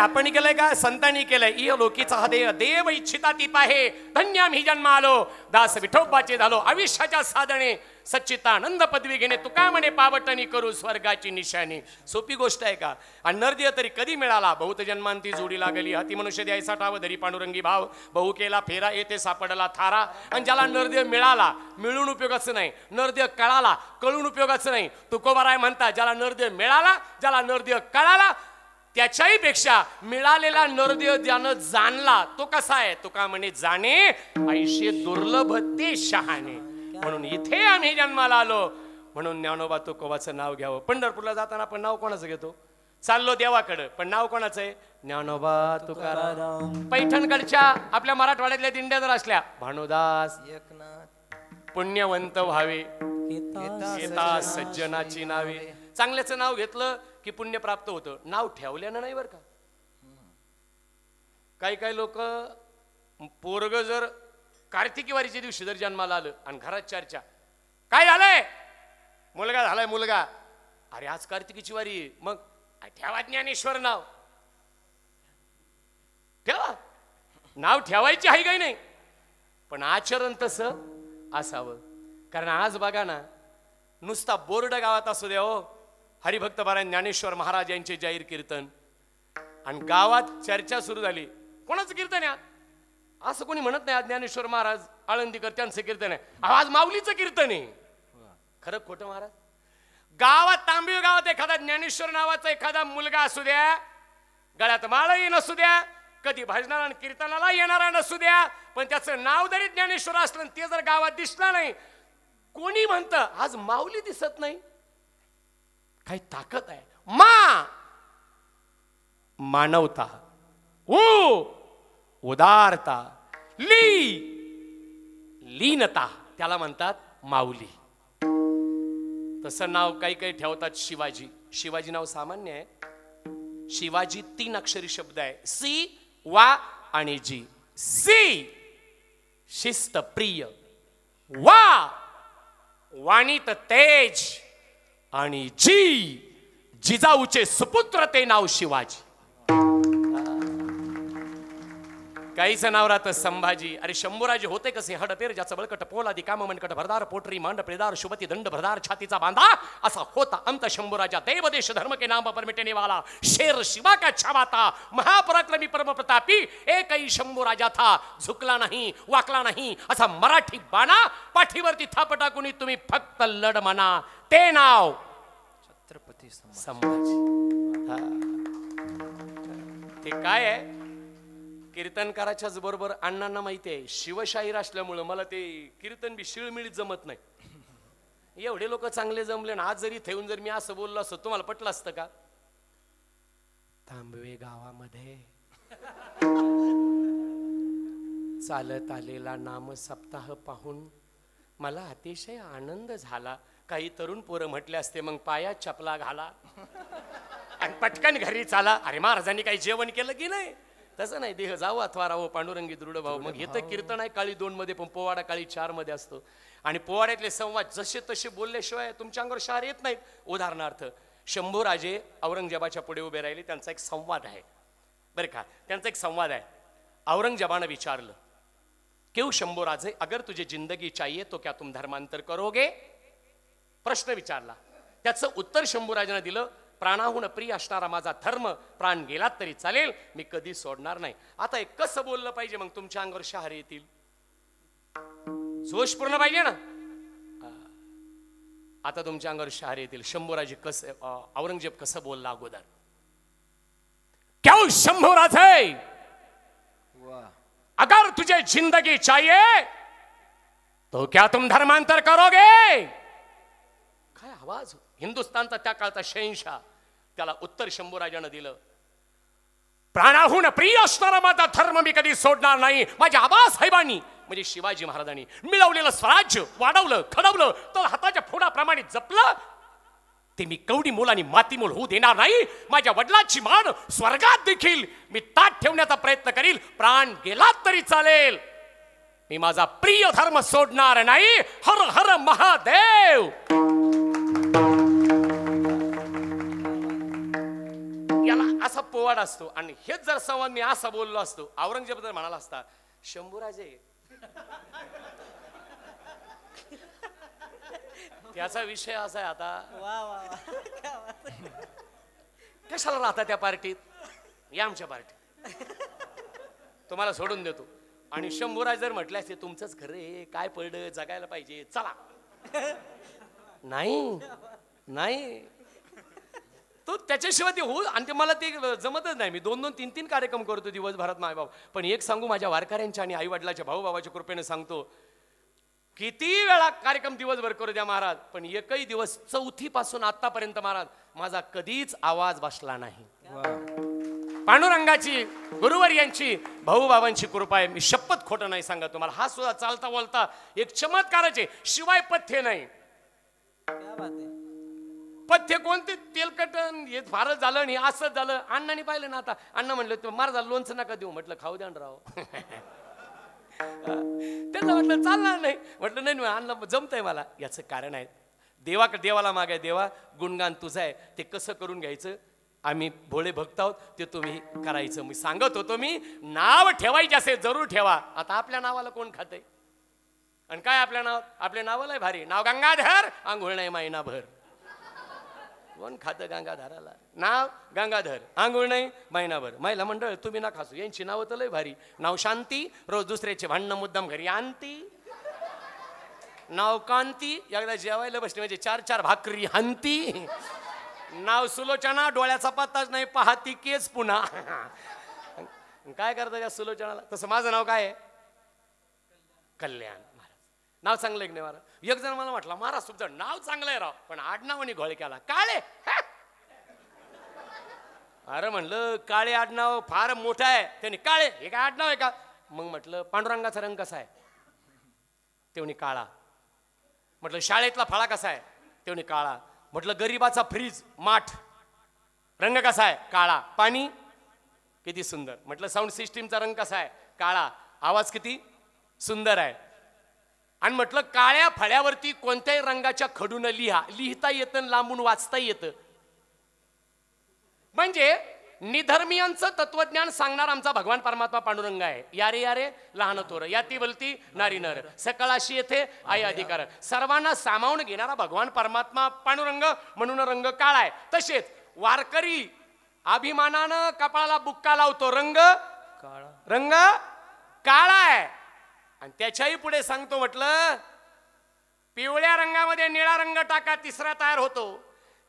आपण केलंय का संतांनी केलंय. इह लोकीचा हा देह देव इच्छिता ती पाहे धन्याम ही जन्म आलो दास विठोबाचे झालो आयुष्याच्या साधने सच्चितानंद पदवी घेणे तुका म्हणे पावटणी करू स्वर्गाची निशाणी. सोपी गोष्ट आहे का. आणि नरदेह तरी कधी मिळाला बहुत जन्मांती जोडी लागली हाती मनुष्य द्यायचा ठाव धरी पांडुरंगी भाव बहु केला फेरा येथे सापडला थारा. आणि ज्याला नरदेह मिळाला मिळून उपयोगाचं नाही नरदेह कळाला कळून उपयोगाचं नाही. तुकोबाराय म्हणतात ज्याला नरदेह मिळाला ज्याला नरदेह कळाला त्याच्याही पेक्षा मिळालेला नरदेह ज्यानं जाणला तो कसा आहे. तुका म्हणे जाणे ऐशे दुर्लभ ते शहाणे. म्हणून इथे आम्ही जन्माला आलो म्हणून ज्ञानोबा तुकोबाचं नाव घ्यावं. पंढरपूरला जाताना आपण नाव कोणाचं घेतो. चाललो देवाकडं पण नाव कोणाचं आहे ज्ञानोबा तुकाराम. पैठणकडच्या आपल्या मराठवाड्यातल्या दिंड्या जर असल्या भानुदास एकनाथ पुण्यवंत व्हावे येता सज्जनाची नावे. चांगल्याचं नाव घेतलं की पुण्य प्राप्त होतं. नाव ठेवल्यानं नाही बरं का. काही लोक पोरग जर कार्तिकी वारीच्या दिवशी जर जन्माला आलं आणि घरात चर्चा काय झालंय मुलगा झालाय मुलगा. अरे आज कार्तिकीची वारी मग ठेवा ज्ञानेश्वर नाव ठेवा. नाव ठेवायची आहे काही नाही पण आचरण तसं असावं. कारण आज बघा ना नुसता बोर्ड गावात असू द्या हो हरिभक्त पारायण ज्ञानेश्वर महाराज यांचे जाहीर कीर्तन आणि गावात चर्चा सुरू झाली कोणाचं कीर्तन आहे असं कोणी म्हणत नाही. आज ज्ञानेश्वर महाराज आळंदीकर त्यांचं कीर्तन आहे. आज माऊलीचं कीर्तन आहे. खरं खोटं महाराज. गावात तांबीव गावात एखादा ज्ञानेश्वर नावाचा एखादा मुलगा असू द्या गळ्यात माळही नसू द्या कधी भजनाला आणि कीर्तनाला येणारा नसू द्या पण त्याचं नाव जरी ज्ञानेश्वर असलं ते जर गावात दिसलं नाही कोणी म्हणतं आज माऊली दिसत नाही. काही ताकद आहे. मानवता उदारता लीनता त्याला म्हणतात माऊली. तसं नाव काही ठेवतात शिवाजी. शिवाजी नाव सामान्य आहे. शिवाजी 3 अक्षरी शब्द आहे सी वा आणि जी. सी शिस्त प्रिय वा वाणीत तेज आणि जिजाऊचे सुपुत्र ते नाव शिवाजी. काहीचं नाव राहतं संभाजी. अरे शंभूराजे होते कसे हडपेर ज्याचं बळकट पोलादी काम मनकट भरदार पोटरी मांड प्रेदार शुभती दंड भरदार छातीचा बांधा असा होता अंत शंभूराजा. देवदेश धर्म के नाम पर मिटने वाला शेर शिवा का छावा था महापराक्रमी परम प्रतापी एकही शंभूराजा था झुकला नाही वाकला नाही असा मराठी बाणा पाठीवरती थाप टाकून तुम्ही फक्त लढ म्हणा ते नाव छत्रपती संभाजी. ते काय आहे कीर्तनकाराच्याच बरोबर अण्णांना माहिती आहे शिवशाहीर असल्यामुळं मला ते कीर्तन बी शिळमिळीत जमत नाही. एवढे लोक चांगले जमले ना आज जरी ठेवून जर मी असं बोललो असतो तुम्हाला पटलं असतं का. तांबवे गावामध्ये चालत आलेला नाम सप्ताह पाहून मला अतिशय आनंद झाला. काही तरुण पोरं म्हटले असते मग पायात चपला घाला आणि पटकन घरी चाला. अरे महाराजांनी काही जेवण केलं की नाही. तसं नाही देह जावं अथवा राहो पांडुरंगी दृढ भाऊ. मग हे तर कीर्तन आहे काळी 2 मध्ये पण पोवाडा काळी 4 मध्ये असतो. आणि पोवाड्यातले संवाद जसे तसे बोलल्याशिवाय तुमच्या अंगावर शहार येत नाहीत. उदाहरणार्थ शंभूराजे औरंगजेबाच्या पुढे उभे राहिले त्यांचा एक संवाद आहे बरं का. त्यांचा एक संवाद आहे. औरंगजेबानं विचारलं क्यों शंभूराजे अगर तुझे जिंदगी चाहिए तो क्या तुम धर्मांतर करोगे. प्रश्न विचारला. त्याचं उत्तर शंभूराजानं दिलं प्राणाहून प्रिय असणारा माझा धर्म प्राण गेलात तरी चालेल मी कधी सोडणार नाही. आता एक कसं बोललं पाहिजे मग तुमच्या अंगावर शहारे येतील. जोश पूर्ण पाहिजे ना. आता तुमच्या अंगावर शहारे येतील. शंभूराजे कसं औरंगजेब कसं बोलला अगोदर. क्यों शंभूराजे अगर तुझे जिंदगी चाहिए तो क्या तुम धर्मांतर करोगे. काय आवाज. हिंदुस्थानचा त्या काळचा शहंशाह त्याला उत्तर शंभूराजानं दिलं प्राणाहून प्रिय असणारा माझा धर्म मी कधी सोडणार नाही. माझ्या आबासाहेबांनी म्हणजे शिवाजी महाराजांनी मिळवलेलं स्वराज्य वाढवलं खडवलं तर हाताच्या फोडाप्रमाणे जपलं ते मी कवडी मोल आणि मातीमोल होऊ देणार नाही. माझ्या वडिलांची मान स्वर्गात देखील मी ताट ठेवण्याचा प्रयत्न करील. प्राण गेलात तरी चालेल मी माझा प्रिय धर्म सोडणार नाही. हर हर महादेव. याला असा पोवाड असतो. आणि हेच जर संवाद मी असा बोललो असतो, औरंगजेब जर म्हणाला असता शंभूराजे, त्याचा विषय असा आहे आता, वा वा वा, क्या बात आहे. कशाला राहता त्या पार्टीत, या आमच्या पार्टीत, तुम्हाला सोडून देतो. आणि शंभूराज जर म्हटले असते तुमचंच खरे, काय पडलं, जगायला पाहिजे, चला. नाही नाही, तो त्याच्याशिवाय ते हो. आणि ते मला ते जमतच नाही. मी 2-2, 3-3 कार्यक्रम करतो दिवसभरात मायबाप. पण एक सांगू, माझ्या वारकऱ्यांच्या आणि आई वडिलाच्या भाऊ भावाच्या कृपेने सांगतो, किती वेळा कार्यक्रम दिवसभर करू द्या महाराज, पण एकही दिवस 4थी पासून आतापर्यंत महाराज माझा कधीच आवाज बसला नाही. पांडुरंगाची, गुरुवर यांची, भाऊ बाबांची कृपा आहे. मी शपथ खोटं नाही सांगा तुम्हाला. हा सुद्धा चालता बोलता एक चमत्कारच आहे, शिवाय पथ्य नाही. क्या बात आहे. पथ्य कोणते, तेलकट हे फारच झालं आणि असंच झालं. अण्णांनी पाहिलं ना, आता अण्णा म्हणलं महाराज लोणचं नका देऊ. म्हटलं खाऊ द्या ना राव. त्यांना म्हटलं चालणार नाही. म्हटलं नाही अण्णा जमतंय मला. याचं कारण आहे, देवाला मागाय, देवा गुणगान तुझं आहे, ते कसं करून घ्यायचं, आम्ही भोळे भक्त आहोत, ते तुम्ही करायचं. मी सांगत होतो, मी नाव ठेवायचे असेल जरूर ठेवा. आता आपल्या नावाला कोण खातंय, आणि काय आपल्या नावाला भारी नाव गंगाधर, आंघोळ नाही महिनाभर. कोण खातं गंगाधराला, नाव गंगाधर, आंघोळ नाही महिनाभर. महिला मंडळ तुम्ही ना खासू, यांची नावं तर लय भारी. नाव शांती, रोज दुसऱ्याचे भांडणं मुद्दाम घरी आणती. नाव कांती, एकदा जेवायला बसली म्हणजे 4-4 भाकरी हंती. नाव सुलोचना, डोळ्याचा पत्ताच नाही, पाहती केस पुन्हा. काय करता या सुलोचनाला. तसं माझं नाव काय आहे, कल्याण. नाव चांगलं एक नाही महाराज. एक जण मला म्हटलं, महाराज तुमचं नाव चांगलं आहे राव, पण आडनावाने घोळ केला, काळे. अरे म्हणलं काळे आडनाव फार मोठं आहे. त्यांनी काळे हे काय आडनाव आहे का. मग म्हटलं पांडुरंगाचा रंग कसा आहे, तेवढी काळा. म्हटलं शाळेतला फळा कसा आहे, तेवढी काळा. म्हटलं गरीबाचा फ्रीज माठ रंग कसा आहे, काळा. पाणी किती सुंदर. म्हटलं साऊंड सिस्टीमचा रंग कसा आहे, काळा. आवाज किती सुंदर आहे. आणि म्हटलं काळ्या फळ्यावरती कोणत्याही रंगाच्या खडून लिहिता येतं, लांबून वाचता येतं. म्हणजे निधर्मियांचं तत्वज्ञान सांगणार आमचा भगवान परमात्मा पांडुरंग आहे. यारे यारे लहान थोर, याती बोलती नारी नर, सकळाशी येथे आई अधिकार. सर्वांना सामावून घेणारा भगवान परमात्मा पांडुरंग, म्हणून रंग काळा आहे. तसेच वारकरी अभिमानानं कपाळाला बुक्का लावतो, रंग काळा आहे. आणि त्याच्याही पुढे सांगतो, म्हटलं पिवळ्या रंगामध्ये निळा रंग टाका, तिसरा तयार होतो.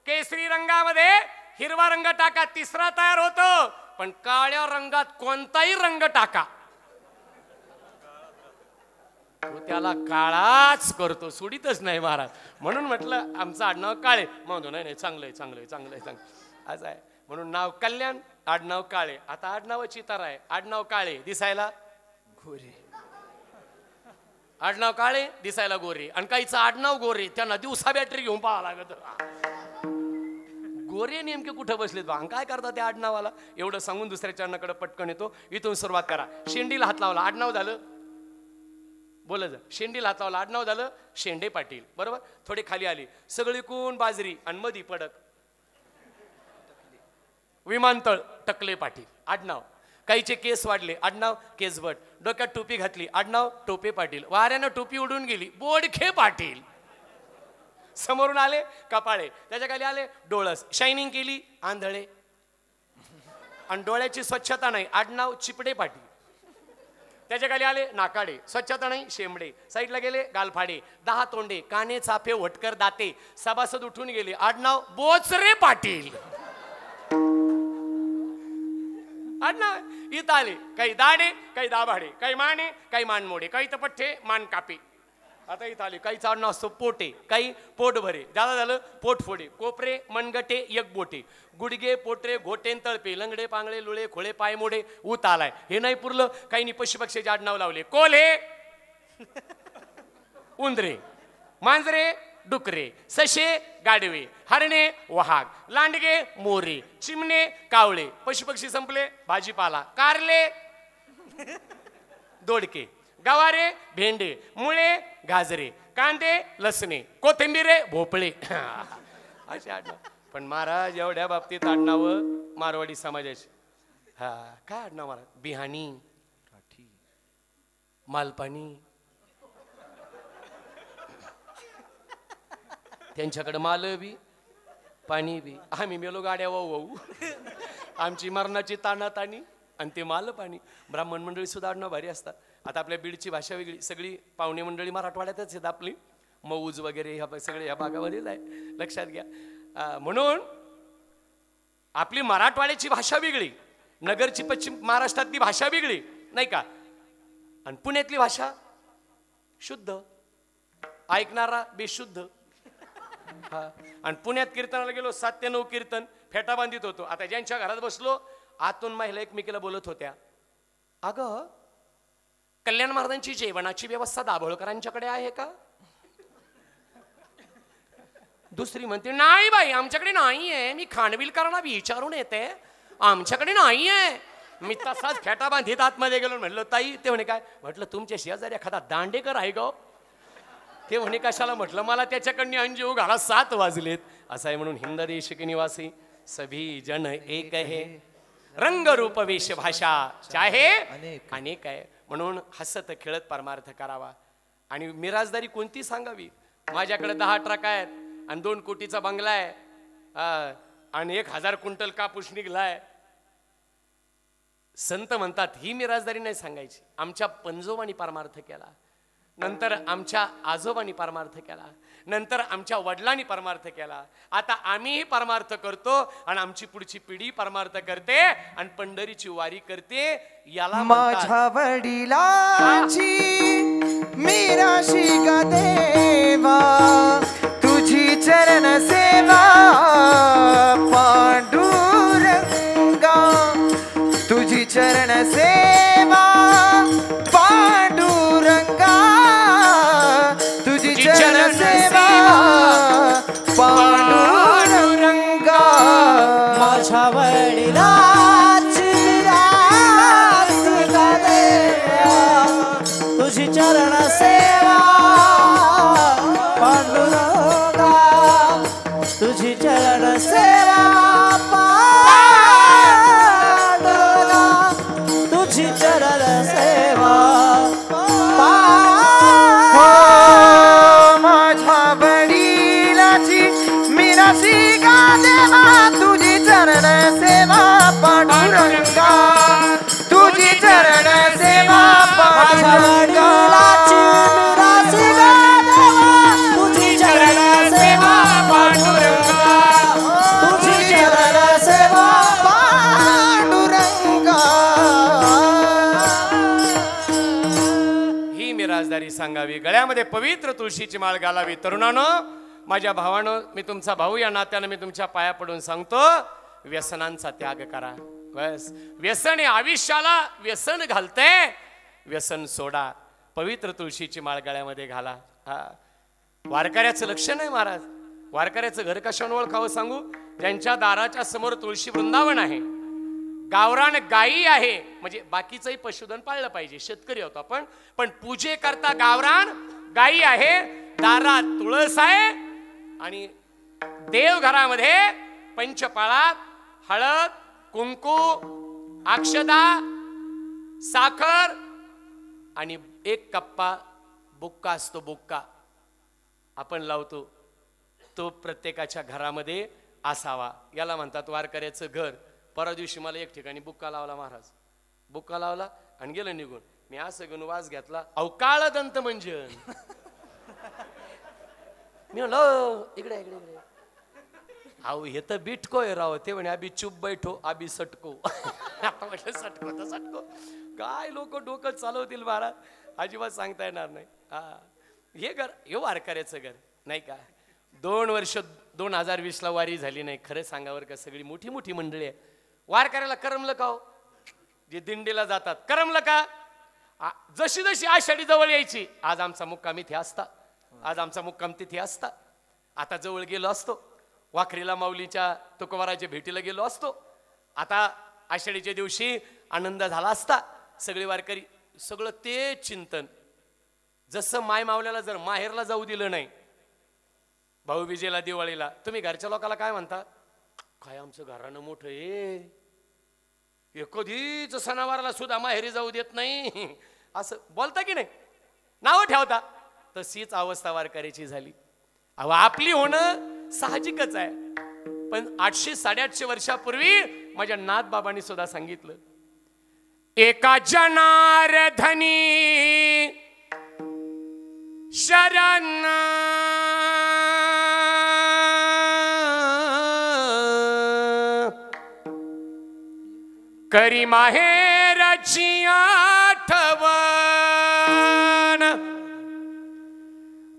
केसरी रंगामध्ये हिरवा रंग टाका, तिसरा तयार होतो. पण काळ्या रंगात कोणताही रंग टाका, तो त्याला काळाच करतो, सोडीतच नाही महाराज. म्हणून म्हटलं आमचं आडनाव काळे. म्हणतो नाही चांगलंय चांगलंय चांगलंय चांगलं असं आहे. म्हणून नाव कल्याण, आडनाव काळे. आता आडनावाची तर आहे, आडनाव काळे दिसायला गोरे, आडनाव काळे दिसायला गोरे. आणि काहीचं आडनाव गोरे, त्यांना दिवसा बॅटरी घेऊन पाहावं लागत. गोरे नेमके कुठं बसलेत बा, काय करतात त्या आडनावाला. एवढं सांगून दुसऱ्याच्या अन्नाकडे पटकन येतो. इथून सुरुवात करा. शेंडीला हात लावला, आडनाव झालं. बोल, शेंडीला हात लावला, आडनाव झालं शेंडे पाटील. बरोबर. थोडी खाली आली, सगळी कोण बाजरी आणि मधी पडक, विमानतळ टकले पाटील आडनाव. काहीचे केस वाढले, आडनाव केसभट. डोक्यात टोपी घातली, आडनाव टोपे पाटील. वाऱ्यानं टोपी उडून गेली, बोडखे पाटील. समोरून आले कपाळे, त्याच्या खाली आले डोळस, शायनिंग केली आंधळे. आणि डोळ्याची स्वच्छता नाही, आडनाव चिपडे पाटील. त्याच्या खाली आले नाकाडे, स्वच्छता नाही शेंबडे. साईडला गेले गालफाडे, 10 तोंडे, काने चाफे वटकर दाते. सभासद उठून गेले, आडनाव बोचरे पाटील. आडनाव इथं आले, काही दाडे, काही दाभाडे, काही माने, काही मानमोडे, काही तपठ्ठे, मान कापे. आता इथं आले, काही आडनाव असतो पोटे, काही पोट भरे, ज्यादा झालं पोटफोडे, कोपरे, मनगटे, एक बोटे, गुडगे, पोटरे, घोटेन तळपे, लंगडे, पांगळे, लुळे, खोळे, पाय मोडे. ऊत आलाय. हे नाही पुरलं, काही पशु पक्षीचे आडनाव लावले, कोल्हे, उंदरे, मांजरे, डुकरे, सशे, गाढवे, हरणे, वाघ, लांडगे, मोरे, चिमणे, कावळे. पशुपक्षी संपले, भाजीपाला, कारले, दोडके, गवारे, भेंडे, मुळे, गाजरे, कांदे, लसणे, कोथिंबिरे, भोपळे. असे आडनाव. पण महाराज एवढ्या बाबतीत आडनावं मारवाडी समाजाची. हा काय आडनाव महाराज? बिहाणी, मालपाणी. त्यांच्याकडे माल बी पाणी बी. आम्ही मेलो गाड्या वाहू आमची मरणाची ताणाताणी आणि ते माल पाणी. ब्राह्मण मंडळी सुद्धा आडनाव भारी असतात. आता आपल्या बीडची भाषा वेगळी. सगळी पाहुणे मंडळी मराठवाड्यातच आहेत आपली. मऊज वगैरे ह्या सगळे ह्या भागामध्येच आहे, लक्षात घ्या. म्हणून आपली मराठवाड्याची भाषा वेगळी, नगरची पश्चिम महाराष्ट्रातली भाषा वेगळी नाही का. आणि पुण्यातली भाषा शुद्ध, ऐकणारा बेशुद्ध. हा. आणि पुण्यात कीर्तनाला गेलो 7 ते 9 कीर्तन फेटा बांधित होतो. आता ज्यांच्या घरात बसलो आतून महिला एकमेकीला बोलत होत्या, अगं कल्याण महाराजांची जेवणाची व्यवस्था दाभोळकरांच्याकडे आहे का? दुसरी म्हणते नाही बाई आमच्याकडे नाहीये, मी खानविलकरांना विचारून येते, आमच्याकडे नाहीये. मी तसाच फेटा बांधित आतमध्ये गेलो. म्हणलं ताई, ते म्हणे काय? म्हटलं तुमच्या शेजारी एखादा दांडेकर आहे ग. ते म्हणे कशाला? म्हटलं मला त्याच्याकडनी अंजीव घाला 7 वाजलेत. असं आहे म्हणून हिंद देश के निवासी सभी जन एक है, रंग रूप वेश भाषा चाहे अनेक आहे. म्हणून हसत खेळत परमार्थ करावा. आणि मिराजदारी कोणती सांगावी? माझ्याकडे 10 ट्रक आहेत आणि 2 कोटीचा बंगला आहे आणि 1000 क्विंटल कापूस निघलाय. संत म्हणतात ही मिराजदारी नाही सांगायची. आमच्या पंजोबांनी परमार्थ केला, नंतर आमच्या आजोबांनी परमार्थ केला, नंतर आमच्या वडिलांनी परमार्थ केला. आता आम्हीही परमार्थ करतो आणि आमची पुढची पिढी परमार्थ करते आणि पंढरीची वारी करते. याला माझ्या वडिलांची मीराशी ग देवा, तुझी चरण सेवा पांडुरंगा, तुझी चरण सेवा पांडुरंगा, तुझी चरण सेवा पांडुरंगा. माझ्या वडिलांची मीरास ग देवा, तुझी चरण सेवा पांडुरंगा, तुझी चरण सेवा पांडुरंगा, तुझी चरण सेवा माझ्या वडिलाची मीराशी ग देवा, तुझी चरण सेवा पांडुरंगा, तुझी चरण सेवा पांडुरंगा. मीराशी ग देवा, तुझी चरण सेवा पांडुरंगा, तुझी चरण सेवा पांडुरंगा. ही मिराजदारी सांगावी. गळ्यामध्ये पवित्र तुळशीची माळ घालावी. तरुणानो, माझ्या भावानं, मी तुमचा भाऊ या नात्यानं मी तुमच्या पाया पडून सांगतो, व्यसनांचा त्याग करा. बस, व्यसन हे आयुष्याला व्यसन घालते. व्यसन सोडा. पवित्र तुळशीची माळ गळ्यामध्ये घाला. वारकऱ्याचं लक्षण आहे महाराज. वारकऱ्याचं घर कशानं ओळखावं सांगू? ज्यांच्या दाराच्या समोर तुळशी वृंदावन आहे, गावरान गायी आहे, म्हणजे बाकीचंही पशुधन पाळलं पाहिजे, शेतकरी होतो आपण, पण पूजे करता गावरान गायी आहे, दारात तुळस आहे आणि देवघरामध्ये पंचपाळात हळद, कुंकू, अक्षदा, साखर आणि 1 कप्पा बुक्का असतो. बुक्का आपण लावतो, तो प्रत्येकाच्या घरामध्ये असावा. याला म्हणतात वारकऱ्याचं घर. परवा दिवशी मला एक ठिकाणी बुक्का लावला महाराज. बुक्का लावला आणि गेलं निघून. मी असं घेऊन वास घेतला, अवकाळ दंत मंजन. मी म्हणलं इकडे इकडे इकडे. अहो हे तर बिटकोय राव. ते म्हणे अभि चुप बैठो अभि सटको. म्हटलं सटको तर सटको. काय लोक डोकं चालवतील महाराज, अजिबात सांगता येणार नाही. हे घर हे वारकऱ्याचं घर नाही का. 2 वर्ष 2020ला वारी झाली नाही. खरं सांगावर का सगळी मोठी मोठी मंडळी आहे. वारकऱ्याला करमलं का हो? जे दिंडीला जातात करमलं का? जशी जशी आषाढी जवळ यायची, आज आमचा मुक्काम इथे असता, आज आमचा मुक्काम तिथे असता. आता जवळ गेलो असतो, वाखरीला माऊलीच्या तुकोबाराच्या भेटीला गेलो असतो. आता आषाढीच्या दिवशी आनंद झाला असता. सगळे वारकरी सगळं ते चिंतन. जसं माय मावल्याला जर माहेरला जाऊ दिलं नाही, भाऊबीजेला दिवाळीला, तुम्ही घरच्या लोकांना काय म्हणता? काय आमचं घराणं मोठं आहे, कधीच सणावाराला सुद्धा माहेरी जाऊ देत नाही असं बोलता की नाही, नावं ठेवता. तशीच अवस्था वारकऱ्याची झाली. अहो आपली होणं साहजिकच आहे, पण 800-850 वर्षापूर्वी माझ्या नाथबाबांनी सुद्धा सांगितलं, एका जनार्दनी शरण करी माहेरची आठवण,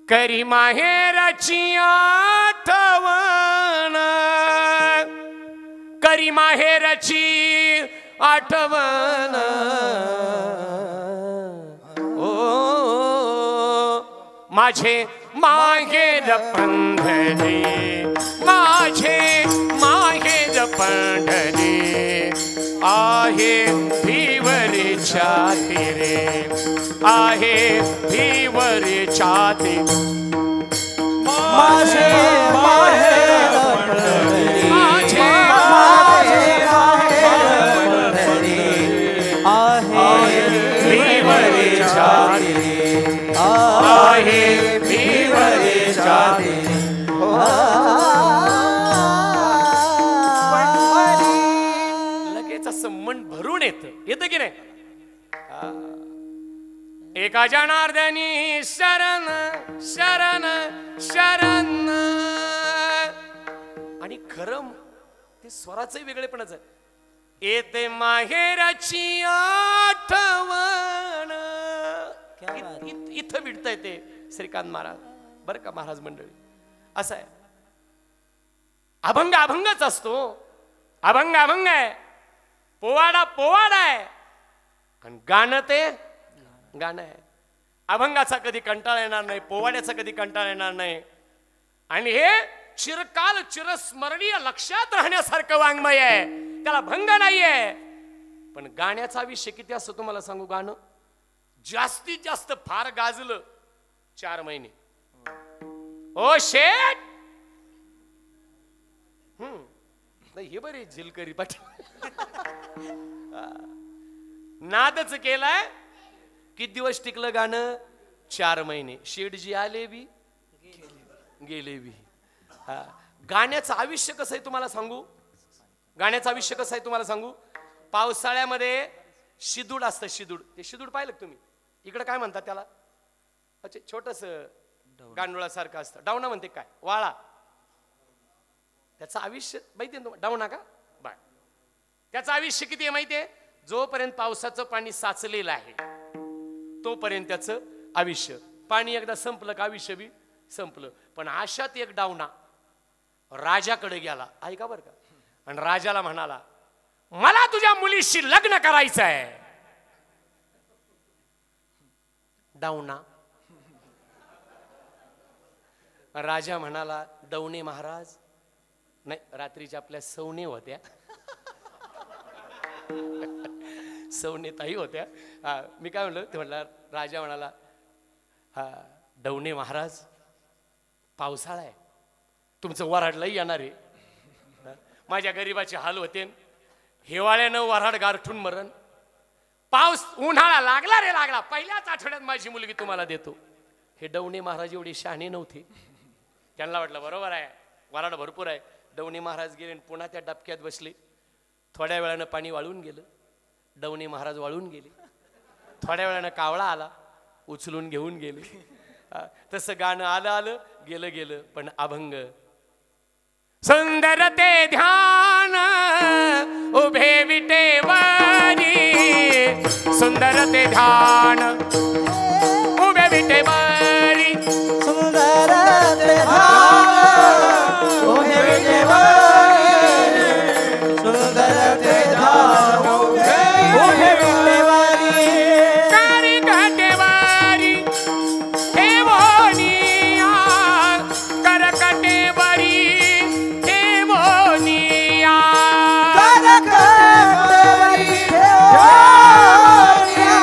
करी माहेरची आठवण, करी माहेरची आठवण. ओ माझे माहेर पंढरी, माझे माहेर पंढरी, आहे भीवरी छाती रे, आहे भीवरी छाती. माझे माहेर पंढरी, माझे आहे भीवरी छाती, आहे भीवरी छाती. लगेच असं मन भरून येतं की नाही. एका जनार्दनी शरण शरण शरण. आणि खरं ते स्वराचंही वेगळेपणाच आहे. येते माहेराची आठवण. इथं विडता येते श्रीकांत महाराज बरं का, महाराज मंडळी. असं आहे, अभंग अभंगच असतो, अभंग अभंग आहे, पोवाडा पोवाडा आहे, आणि गाणं ते गाणं आहे. अभंगाचा कधी कंटाळा येणार नाही, पोवाड्याचा कधी कंटाळा येणार नाही. आणि हे चिरकाल चिरस्मरणीय लक्षात राहण्यासारखं वाङ्मय आहे, त्याला भंग नाहीये. पण गाण्याचा विषय किती असतो तुम्हाला सांगू. गाणं जास्तीत जास्त फार गाजलं 4 महिने. ओ शेट हे बरे झिलकरी पाटील नादच केलाय. किती दिवस टिकलं गाणं, 4 महिने. शेठजी आले बी गेले बी. गाण्याचं आयुष्य कसं आहे तुम्हाला सांगू, गाण्याचं आयुष्य कसं आहे तुम्हाला सांगू. पावसाळ्यामध्ये शिदूड असतं, शिदूड. ते शिदूड पाहिलं तुम्ही, इकडे काय म्हणतात त्याला, अच्छा छोटस गांडुळासारखं असतं, डावणा म्हणते काय, वाळा. त्याचं आयुष्य माहिती आहे डावणा का बाय. त्याचं आयुष्य किती आहे माहिती आहे. जोपर्यंत पावसाचं पाणी साचलेलं आहे तोपर्यंत त्याचं आयुष्य. पाणी एकदा संपलं का आयुष्य बी संपलं. पण अशात एक डावणा राजाकडे गेला, ऐका बरं का, आणि राजाला म्हणाला, मला तुझ्या मुलीशी लग्न करायचं आहे. डावणा. राजा म्हणाला, डवणे महाराज नाही, रात्रीच्या आपल्या सवणे होत्या, सवणे ताई होत्या. मी काय म्हणलं ते म्हणला, राजा म्हणाला, डवणे महाराज पावसाळा आहे, तुमचं वऱ्हाड लई येणार आहे. माझ्या गरीबाचे हाल होते, हिवाळ्यानं वऱ्हाड गारठून मरण. पाऊस उन्हाळा लागला रे लागला, पहिल्याच आठवड्यात माझी मुलगी तुम्हाला देतो. हे डवणे महाराज एवढे शहाणे नव्हते. त्यांना वाटलं बरोबर आहे, वऱ्हाड भरपूर आहे. डवणे महाराज गेले आणि पुन्हा त्या डबक्यात बसले. थोड्या वेळानं पाणी वाळून गेलं, डवणे महाराज वाळून गेले. थोड्या वेळानं कावळा आला, उचलून घेऊन गेले. तसं गाणं आलं आलं गेलं गेलं. पण अभंग सुंदर ते ध्यान उभे विटेवारी, सुंदर ते ध्यान उभे विटेवारी, सुंदर ते ध्यान उभे विटेवारी, सुंदर ते ध्यान उभे विटेवारी, कारी काटेवारी ठेवोनिया, करकटेवारी ठेवोनिया, करकटेवारी ठेवोनिया,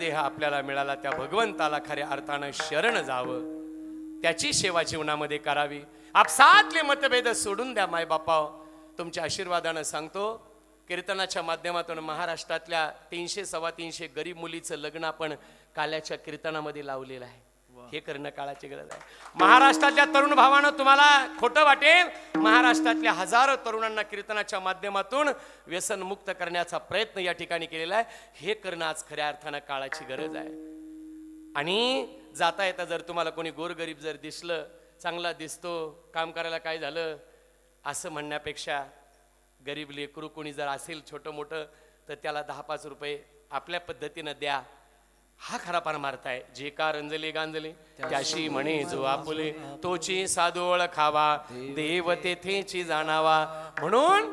देह आपल्याला मिळाला त्या भगवंताला खऱ्या अर्थानं शरण जावं, त्याची सेवा जीवनामध्ये करावी. आपसातले मतभेद सोडून द्या माय बापाव. तुमच्या आशीर्वादानं सांगतो, कीर्तनाच्या माध्यमातून महाराष्ट्रातल्या 300-325 गरीब मुलीचं लग्न आपण काल्याच्या कीर्तनामध्ये लावलेलं आहे. हे करणं काळाची गरज आहे. महाराष्ट्रातल्या तरुण भावानं, तुम्हाला खोटं वाटेल, महाराष्ट्रातल्या हजारो तरुणांना कीर्तनाच्या माध्यमातून व्यसनमुक्त करण्याचा प्रयत्न या ठिकाणी केलेला आहे. हे करणं आज खऱ्या अर्थानं काळाची गरज आहे. आणि जाता येता जर तुम्हाला कोणी गोरगरीब जर दिसलं, चांगला दिसतो, काम करायला काय झालं असं म्हणण्यापेक्षा, गरीब लेकरू कोणी जर असेल छोटं मोठं, तर त्याला 10-5 रुपये आपल्या पद्धतीनं द्या. हा खरा परमार्थ आहे. जे का रंजले गांजले त्याशी म्हणे जो आपुले, तोची साधू ओळखावा, देव तेथेची जाणावा. म्हणून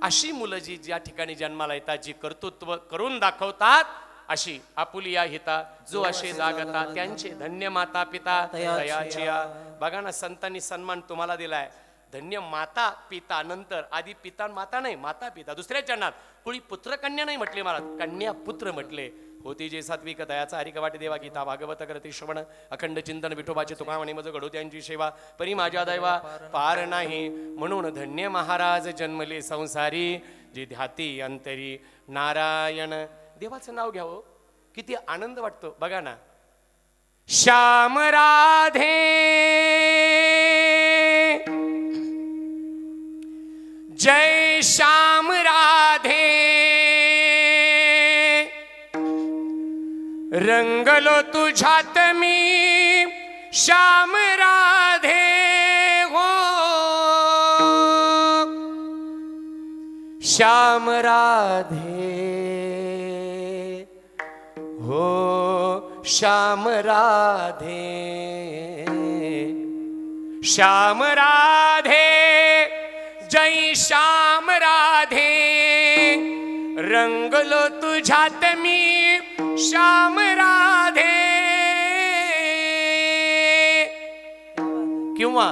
अशी मुलं जी ज्या ठिकाणी जन्माला येतात, जी कर्तृत्व करून दाखवतात, अशी आपुली या हिता जो असे जागता, त्यांचे धन्य माता पिता दयाचिया. बघा ना, संतांनी सन्मान तुम्हाला दिलाय. धन्य माता पिता, नंतर आधी पिता माता नाही, माता पिता. दुसऱ्या चरणात कुणी पुत्र कन्या नाही म्हटले, मला कन्या पुत्र म्हटले. होती जे सात्विक दयाचा हरिक वाटे देवा, गीता भागवत करते श्रवण, अखंड चिंतन विठोबाचे तुका म्हणे मज घडो त्यांची सेवा, परी माझ्या दैवा पार नाही. म्हणून धन्य महाराज जन्मले संसारी, जे ध्याती अंतरी नारायण. देवाचं नाव घ्यावं, किती आनंद वाटतो. बघा ना, श्याम राधे जय श्याम राधे, रंगलो तुझ्यात मी श्याम राधे हो, श्याम राधे हो, श्याम राधे. श्याम राधे जय श्याम राधे, रंगलो तुझ्यात मी श्याम राधे. किंवा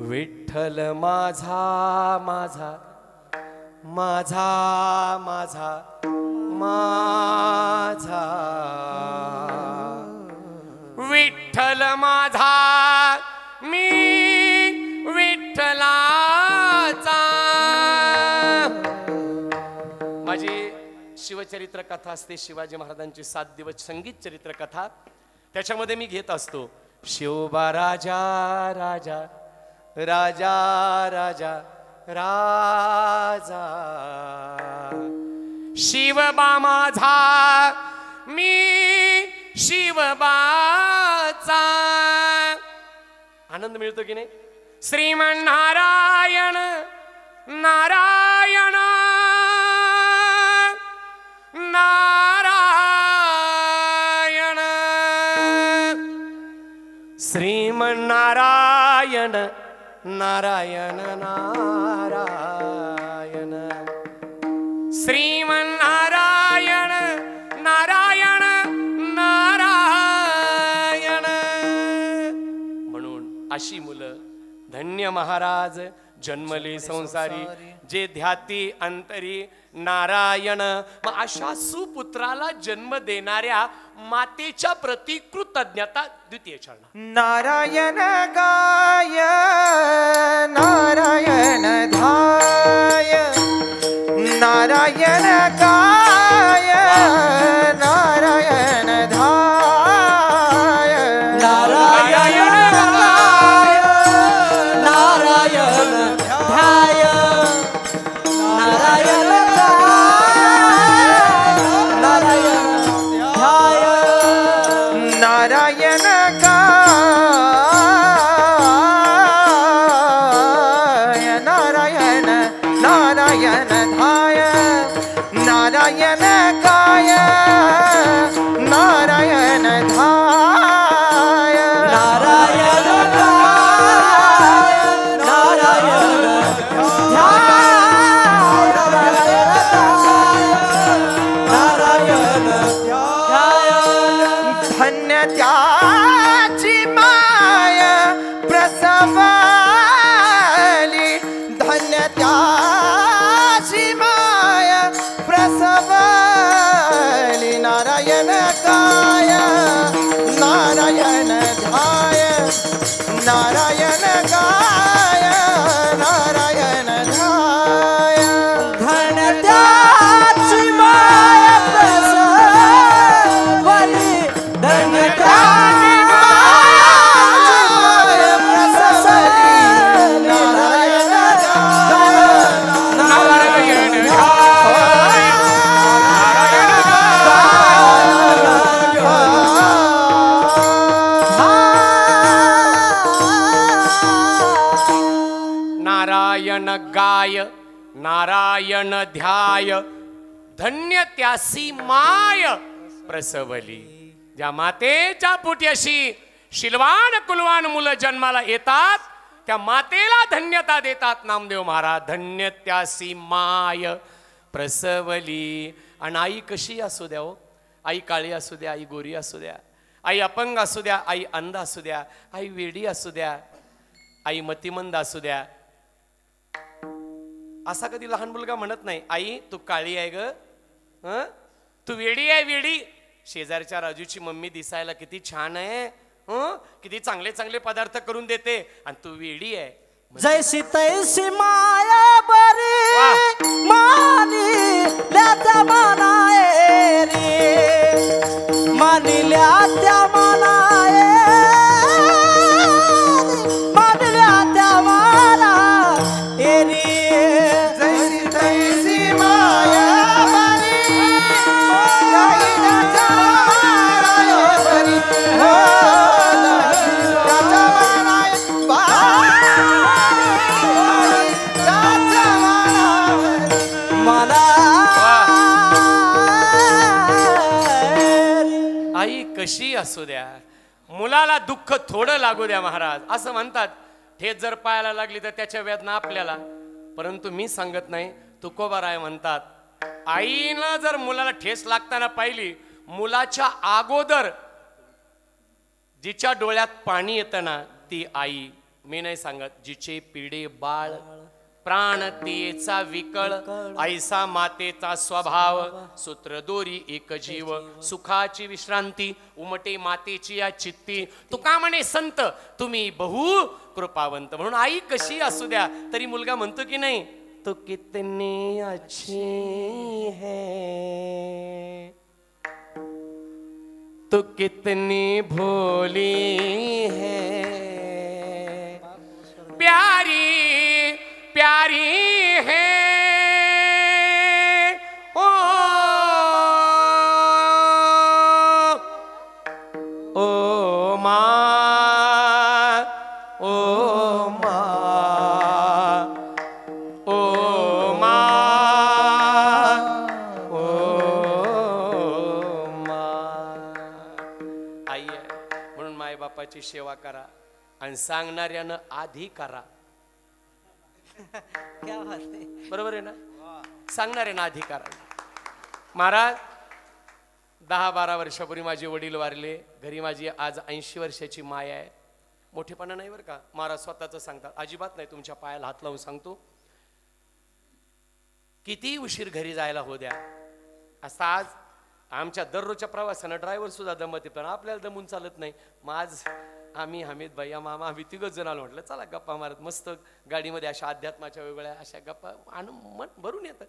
विठ्ठल माझा माझा माझा माझा माझा, विठ्ठल माझा मी विठ्ठलाचा. माझी शिवचरित्र कथा असते, शिवाजी महाराजांची 7 दिवस संगीत चरित्र कथा. त्याच्यामध्ये मी घेत असतो, शिवबा राजा राजा राजा राजा राजा, शिवबा माझा मी शिवबाचा. आनंद मिळतो की नाही? श्रीमन नारायण नारायण नारायण, श्रीमन नारायण नारायण नारायण, श्रीमन नारायण नारायण नारायण. म्हणून अशी मुलं धन्य महाराज जन्मले संसारी, जे ध्याती अंतरी नारायण. मग अशा सुपुत्राला जन्म देणाऱ्या मातेच्या प्रती कृतज्ञता. द्वितीय चरण, नारायण गाय नारायण धाय, नारायण गाय नारायण धाय, नारायण गाय नारायण धाय, नारायण नारायण गाय नारायण नारायण धाय, नारायण गाय नारायण धाय, नारायण गाय नारायण नारायण ध्याय. धन्य त्याची माय प्रसवली, धन्य त्याची माय प्रसवली, नारायण नारायण ध्याय धन्य त्यासी माय प्रसवली. ज्या मातेच्या पोटी अशी शिलवान कुलवान मुलं जन्माला येतात त्या मातेला धन्यता देतात नामदेव महाराज. धन्य त्यासी माय प्रसवली. आणि आई कशी असू द्या हो, आई काळी असू द्या, आई गोरी असू द्या, आई अपंग असू द्या, आई अंध असू द्या, आई वेडी असू द्या, आई मतिमंद असू द्या, असा कधी लहान मुलगा म्हणत नाही आई तू काळी आहे ग, तू वेडी आहे वेडी. शेजारच्या राजूची मम्मी दिसायला किती छान आहे, किती चांगले चांगले पदार्थ करून देते आणि तू वेडी आहे. जैसी तैसी माया बरी मानिल्या त्या मनाए रे, मानिल्या त्या मनाए, मानिल्या त्या मना रे. जैसी तैसी माया बरी मानिल्या त्या मनाए बरी, आई कशी असू द्या, मुलाला दुःख थोडं लागू द्या महाराज असं म्हणतात. ठेच जर पायाला लागली तर त्याच्या वेदना आपल्याला, परंतु मी सांगत नाही, तुकोबाराय म्हणतात आईनं जर मुलाला ठेस लागताना पाहिली, मुलाच्या अगोदर जिच्या डोळ्यात पाणी येतं ना ती आई. मी नाही सांगत, जिचे पिढे बाळ प्राण तिचा विकळ, ऐसा मातेचा स्वभाव, सूत्र दोरी एक जीव, सुखाची विश्रांती उमटे मातेची या चित्ती. तुका म्हणे संत तुम्ही बहु कृपावंत. म्हणून आई कशी असू द्या तरी मुलगा म्हणतो की नाही, तो कितनी अच्छी है, तो कितनी भोली है, प्यारी प्यारी है ओ ओ माँ, ओ माँ, ओ माँ, ओ माँ. आई आहे म्हणून माय बापाची सेवा करा आणि सांगणाऱ्यानं आधी करा. क्या बात है. बरोबर आहे ना, सांगणारे ना अधिकार. महाराज 10-12 वर्षापूर्वी माझे वडील वारले. घरी माझी आज 80 वर्षाची माय आहे. मोठेपणा नाही बरं का, महाराज स्वतःच सांगतात, अजिबात नाही, तुमच्या पायाला हात लावून सांगतो, किती उशीर घरी जायला हो द्या. असं आज आमच्या दररोजच्या प्रवासानं ड्रायव्हर सुद्धा दमते, पण आपल्याला दमून चालत नाही. मग आज आम्ही हमीद भैया मामा आम्ही तिघच जण आलो, म्हटलं चला गप्पा मारत मस्त गाडीमध्ये अशा अध्यात्माच्या वेगवेगळ्या अशा गप्पा आणून मन भरून येतं.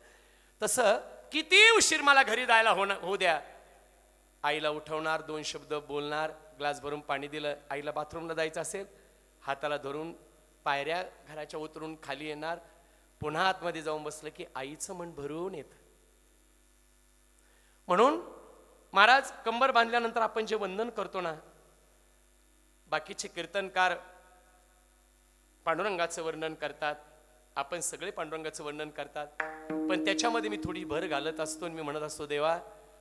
तसं किती उशीर मला घरी जायला होऊ द्या, आईला उठवणार, 2 शब्द बोलणार, ग्लास भरून पाणी दिलं, आईला बाथरूमला जायचं असेल हाताला धरून पायऱ्या घराच्या उतरून खाली येणार, पुन्हा आतमध्ये जाऊन बसलं की आईचं मन भरून येतं. म्हणून महाराज कंबर बांधल्यानंतर आपण जे वंदन करतो ना, बाकीचे कीर्तनकार पांडुरंगाचं वर्णन करतात, आपण सगळे पांडुरंगाचं वर्णन करतात, पण त्याच्यामध्ये मी थोडी भर घालत असतो आणि मी म्हणत असतो, देवा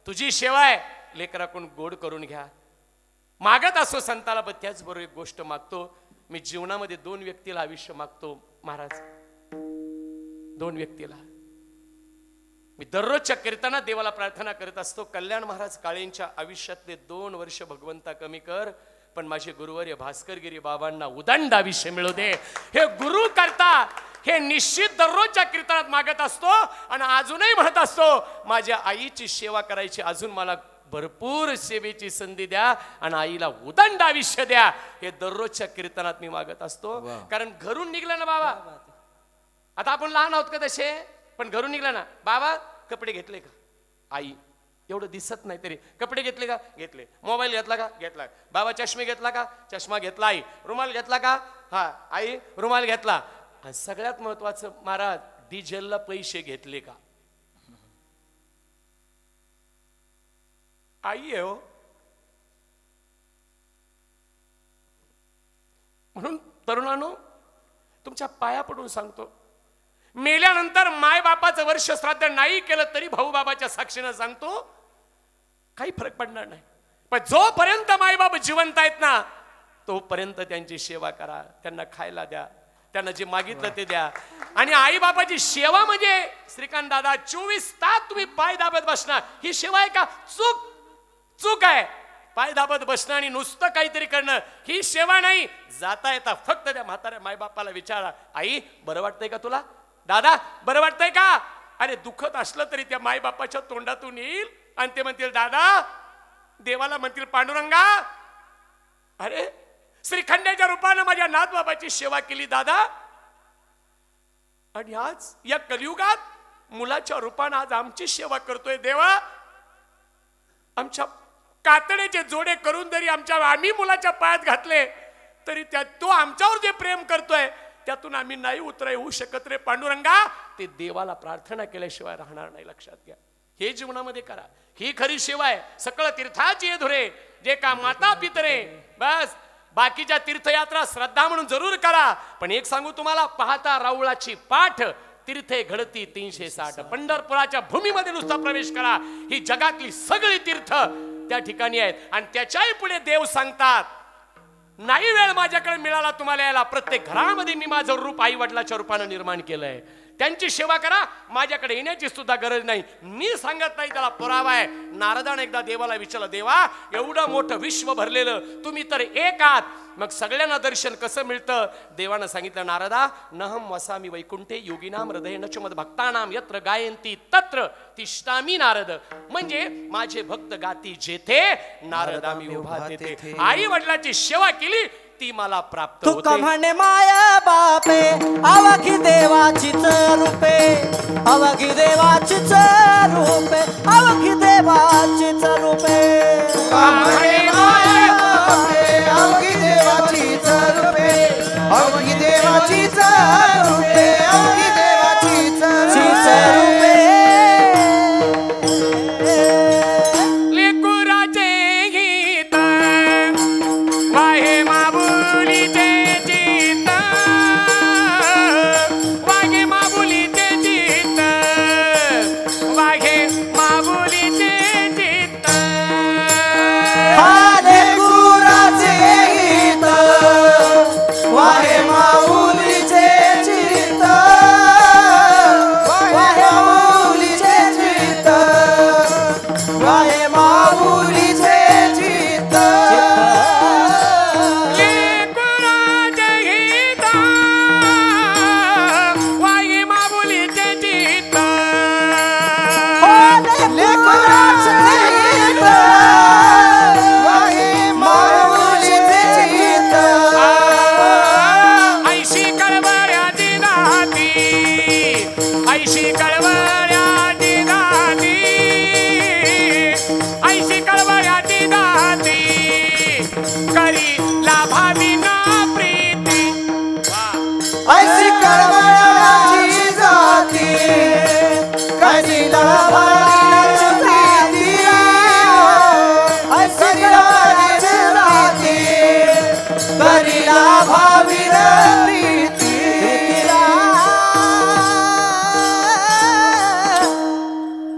तुझी सेवा आहे, लेकराकडून गोड करून घ्या. मागत असतो संताला, पण त्याचबरोबर एक गोष्ट मागतो, मी जीवनामध्ये 2 व्यक्तीला आयुष्य मागतो महाराज, 2 व्यक्तीला. मी दररोजच्या कीर्तनात देवाला प्रार्थना करत असतो, कल्याण महाराज काळेंच्या आयुष्यातले 2 वर्ष भगवंता कमी कर, पण माझे गुरुवर्य भास्करगिरी बाबांना उदंड आयुष्य मिळू दे. हे गुरु करता हे निश्चित दररोजच्या कीर्तनात मागत असतो आणि अजूनही म्हणत असतो, माझ्या आईची सेवा करायची, अजून मला भरपूर सेवेची संधी द्या आणि आईला उदंड आयुष्य द्या. हे दररोजच्या कीर्तनात मी मागत असतो. कारण घरून निघलं ना बाबा, आता आपण लहान आहोत का तसे, पण घरून निघलं ना, बाबा कपडे घेतले का, आई एवढं दिसत नाही तरी कपडे घेतले का, घेतले, मोबाईल घेतला का, घेतला, बाबा चष्मे घेतला का, चष्मा घेतला, आई रुमाल घेतला का, हा आई रुमाल घेतला. आणि सगळ्यात महत्वाचं महाराज, डिझेलला पैसे घेतले का, आई आहे हो. म्हणून तरुणांनो, तुमच्या पाया पडून सांगतो, मेल्यानंतर माय बापाचं वर्ष श्राद्ध नाही केलं तरी भाऊ बाबाच्या साक्षीनं सांगतो काही फरक पडणार नाही. पण जोपर्यंत मायबाप जिवंत आहेत ना तोपर्यंत त्यांची सेवा करा, त्यांना खायला द्या, त्यांना जे मागितलं ते द्या. आणि आई बापाची सेवा म्हणजे श्रीकांत दादा 24 तास तुम्ही पाय दाबत बसणार ही सेवा आहे का? चूक आहे. पाय दाबत बसणं आणि नुसतं काहीतरी करणं ही सेवा नाही. जाता येता फक्त त्या म्हाताऱ्या मायबापाला विचारा, आई बरं वाटतंय का तुला? दादा बरं वाटतंय का? अरे दुखत असलं तरी त्या मायबापाच्या तोंडातून येईल आणि ते म्हणतील दादा, देवाला म्हणतील पांडुरंगा, अरे श्रीखंड्याच्या रूपानं माझ्या नाथबाबाची सेवा केली दादा. आणि आज या कलियुगात मुलाच्या रूपानं आज आमची सेवा करतोय देवा. आमच्या कातड्याचे जोडे करून जरी आम्ही मुलाच्या पायात घातले तरी तो आमच्यावर जे प्रेम करतोय त्यातून आम्ही नाही उतराय होऊ शकत रे पांडुरंगा. ते देवाला प्रार्थना केल्याशिवाय राहणार नाही. लक्षात घ्या, हे जीवनामध्ये करा. ही खरी सेवा आहे. सकळ तीर्थाची धुरे जे का माता पितरे. बस बाकीच्या तीर्थयात्रा श्रद्धा म्हणून जरूर करा. पण एक सांगू तुम्हाला, पाहता राऊळाची पाठ तीर्थे घडती 360. पंढरपुराच्या भूमीमध्ये नुसता प्रवेश करा. ही जगातली सगळी तीर्थ त्या ठिकाणी आहेत. आणि त्याच्याही पुढे देव सांगतात, नाही वेळ माझ्याकडे मिळाला तुम्हाला यायला, प्रत्येक घरामध्ये मी माझं रूप आई वडिलाच्या रूपानं निर्माण केलंय. त्यांची सेवा करा, माझ्याकडे येण्याची सुद्धा गरज नाही. मी सांगत नाही, त्याला पुरावा आहे. नारदाने एकदा देवाला विचारलं, देवा एवढं मोठं विश्व भरलेलं तुम्ही तर एक आहात, मग सगळ्यांना दर्शन कसं मिळतं? देवानं सांगितलं, नारदा नहम वसामी वैकुंठे योगिनाम हृदय नच मद भक्तानाम यत्र गायंती तत्र तिष्ठामी नारद. म्हणजे माझे भक्त गाती जेथे नारदा मी उभा तेथे. आई वडिलाची सेवा केली ती मला प्राप्त तू होते. म्हणे माया बापे अवघी देवाचीच रूपे, अवघी देवाचीच रूपे, अवघी देवाचीच रूपे. म्हणे माया बापे अवघी देवाचीच रूपे, अवघी देवाचीच रूपे, अवघी देवाचीच रूपे. लेकुराचे गीत वाहे माबुलीचे चित्त, वागे माबुलीचे चित्त, वागे माबुलीचे चित्त. आले गुराचे गीत वाहे माऊलीचे चित्त, वाहे माऊलीचे चित्त, वाहे माऊलीचे चित्त. लेकुराचे गीत वागे माबुलीचे चित्त. लेकराचे गीत वाहे माऊलीचे चित्त. ऐशी कळवळ्याची नाती, ऐशी कळवळ्याची नाती, ऐशी कळवळ्याची नाती, करी लाभावी ना प्रीती. ऐशी कळवळाची जाती, कधी लाभाची प्रीती. ऐशी कळवळाची जाती, कधी लाभावी प्रीती.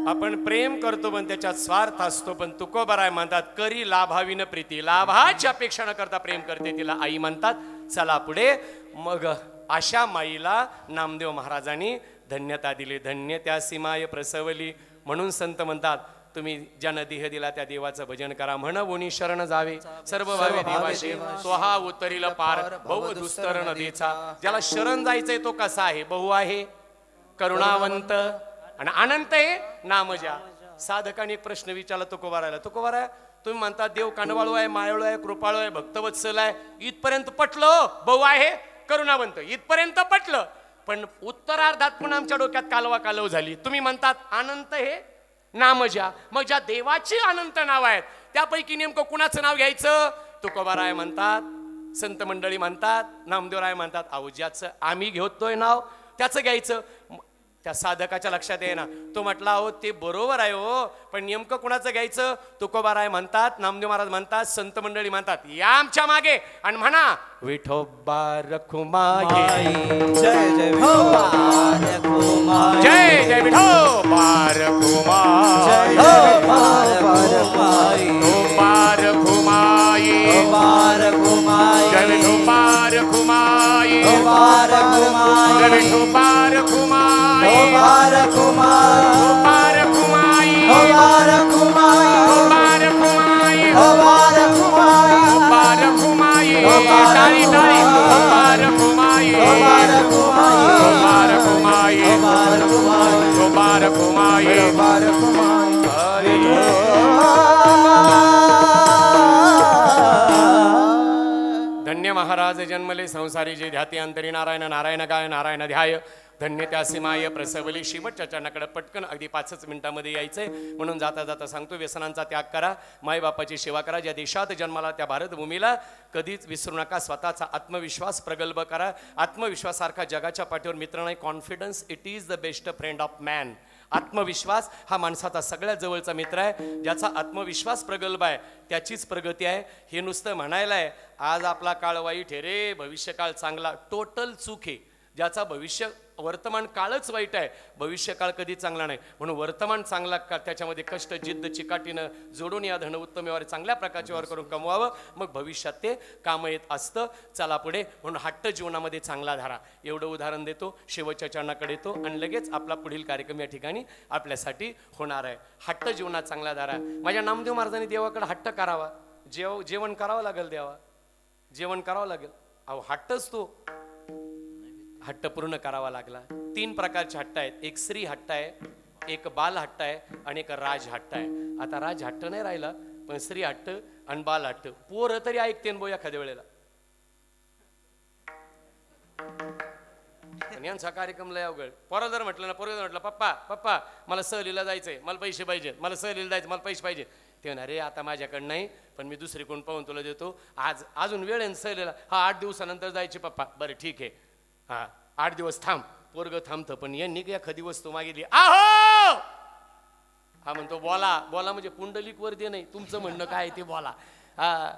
आपण प्रेम करतो पण त्याच्यात स्वार्थ असतो. पण तुकोबाराय म्हणतात, करी लाभावीन प्रीती. लाभाची अपेक्षा न करता प्रेम करते तिला आई म्हणतात. चला पुढे. मग अशा माईला नामदेव महाराजांनी धन्यता दिली. धन्य त्या सीमाय प्रसवली. म्हणून संत म्हणतात, तुम्ही ज्यानं देह दिला त्या देवाचं भजन करा. म्हणून शरण जावे सर्व भावे देवाशे, स्वहा उतरील पार बहु दुस्तर नदीचा. ज्याला शरण जायचंय तो कसा आहे? बहु आहे, करुणावंत आणि अनंत आहे नामजा. साधकाने एक प्रश्न विचारला तुकोबारायला, तुकोबाराय तुम्ही म्हणतात देव कानवाळू आहे, मायाळू आहे, कृपाळू आहे, भक्तवत्सल आहे, इथपर्यंत पटलं. बहु आहे, करुणावंत, इथपर्यंत पटलं. पण उत्तरार्धात पण आमच्या डोक्यात कालवा कालव झाली. तुम्ही म्हणतात अनंत हे नामजा. मग ज्या देवाची अनंत नाव आहेत त्यापैकी नेमकं कुणाचं नाव घ्यायचं? तुकोबाराय म्हणतात, संत मंडळी म्हणतात, नामदेवराय म्हणतात, अहो ज्याचं आम्ही घेतोय नाव त्याचं घ्यायचं. त्या साधकाच्या लक्षात येईना. तो म्हटला हो ते बरोबर आहे हो, पण नेमकं कुणाचं घ्यायचं? तुकोबाराय म्हणतात, नामदेव महाराज म्हणतात, संत मंडळी म्हणतात, या आमच्या मागे आणि म्हणा विठोबा रखुमाई, जय जय विठोबा रखुमाई, जय जय विठोबा रखुमाई, जय जय विठोबा रखुमाई, विठोबा रखुमाई, विठोबा रखुमाई, जय विठोबा रखुमाई, विठोबा रखुमाई, जय विठोबा रखुमाई, विठोबा रखुमाई, विठोबा रखुमाई, विठोबा रखुमाई, विठोबा रखुमाई, विठोबा रखुमाई, विठोबा रखुमाई, टाळी टाळी, विठोबा रखुमाई, विठोबा रखुमाई, विठोबा रखुमाई, विठोबा रखुमाई, विठोबा रखुमाई, विठोबा रखुमाई. धन्य महाराज जन्मले संसारी जे ध्याती अंतरी नारायण नारायण गाय नारायण ध्याय धन्य त्या सीमाय प्रसवली शेवटच्या चरणाकडे पटकन अगदी 5 मिनिटांमध्ये यायचंय. म्हणून जाता जाता सांगतो, व्यसनांचा त्याग करा, मायबापाची सेवा करा, ज्या देशात जन्माला त्या भारतभूमीला कधीच विसरू नका. स्वतःचा आत्मविश्वास प्रगल्भ करा. आत्मविश्वासासारखा जगाच्या पाठीवर मित्र नाही. Confidence it is the best friend of man. आत्मविश्वास हा माणसाचा सगळ्यात जवळचा मित्र आहे. ज्याचा आत्मविश्वास प्रगल्भ आहे त्याचीच प्रगती आहे. हे नुसतं म्हणायला आहे आज आपला काळ वाईट आहे रे, भविष्यकाळ चांगला, टोटल चूक आहे. ज्याचा वर्तमान काळच वाईट आहे, भविष्यकाळ कधी चांगला नाही. म्हणून वर्तमान चांगला का त्याच्यामध्ये कष्ट जिद्द चिकाटीनं जोडून या धन उत्तम व्यवहार चांगल्या प्रकारचे व्यवहार करून कमवावं, मग भविष्यात ते काम येत असतं. चला पुढे. म्हणून हट्ट जीवनामध्ये चांगला धारा. एवढं उदाहरण देतो, शेवटच्या चरणाकडे येतो आणि लगेच आपला पुढील कार्यक्रम या ठिकाणी आपल्यासाठी होणार आहे. हट्ट जीवनात चांगला धारा. माझ्या नामदेव महाराजांनी देवाकडे हट्ट करावा, जेवण करावं लागेल, देवा जेवण करावं लागेल. अहो हट्टच तो हट्ट पूर्ण करावा लागला. 3 प्रकारचे हट्ट आहेत. एक श्री हट्ट आहे, एक बाल हट्ट आहे आणि एक राज हट्ट आहे. आता राज हट्ट नाही राहिला, पण श्री हट्ट आणि बाल हट्ट पोरं तरी ऐकते बो एखाद्या वेळेला. यांचा कार्यक्रम लय अवघड. पोरं जर म्हटलं ना, पोरं जर म्हटलं पप्पा पप्पा मला सहलीला जायचंय, मला पैसे पाहिजे, मला सहलीला जायचं, मला पैसे पाहिजे, ते म्हणा रे आता माझ्याकडे नाही, पण मी दुसरी कोण पाहून तुला देतो, आज अजून वेळ आहे सहलीला. हा 8 दिवसानंतर जायचे पप्पा. बरं ठीक आहे, हा 8 दिवस थांब. पोरग थांबतं, पण यांनी एखादी वस्तू मागितली, आहो हा म्हणतो बोला बोला, म्हणजे पुंडलिक वर दे नाही, तुमचं म्हणणं काय ते बोला. हा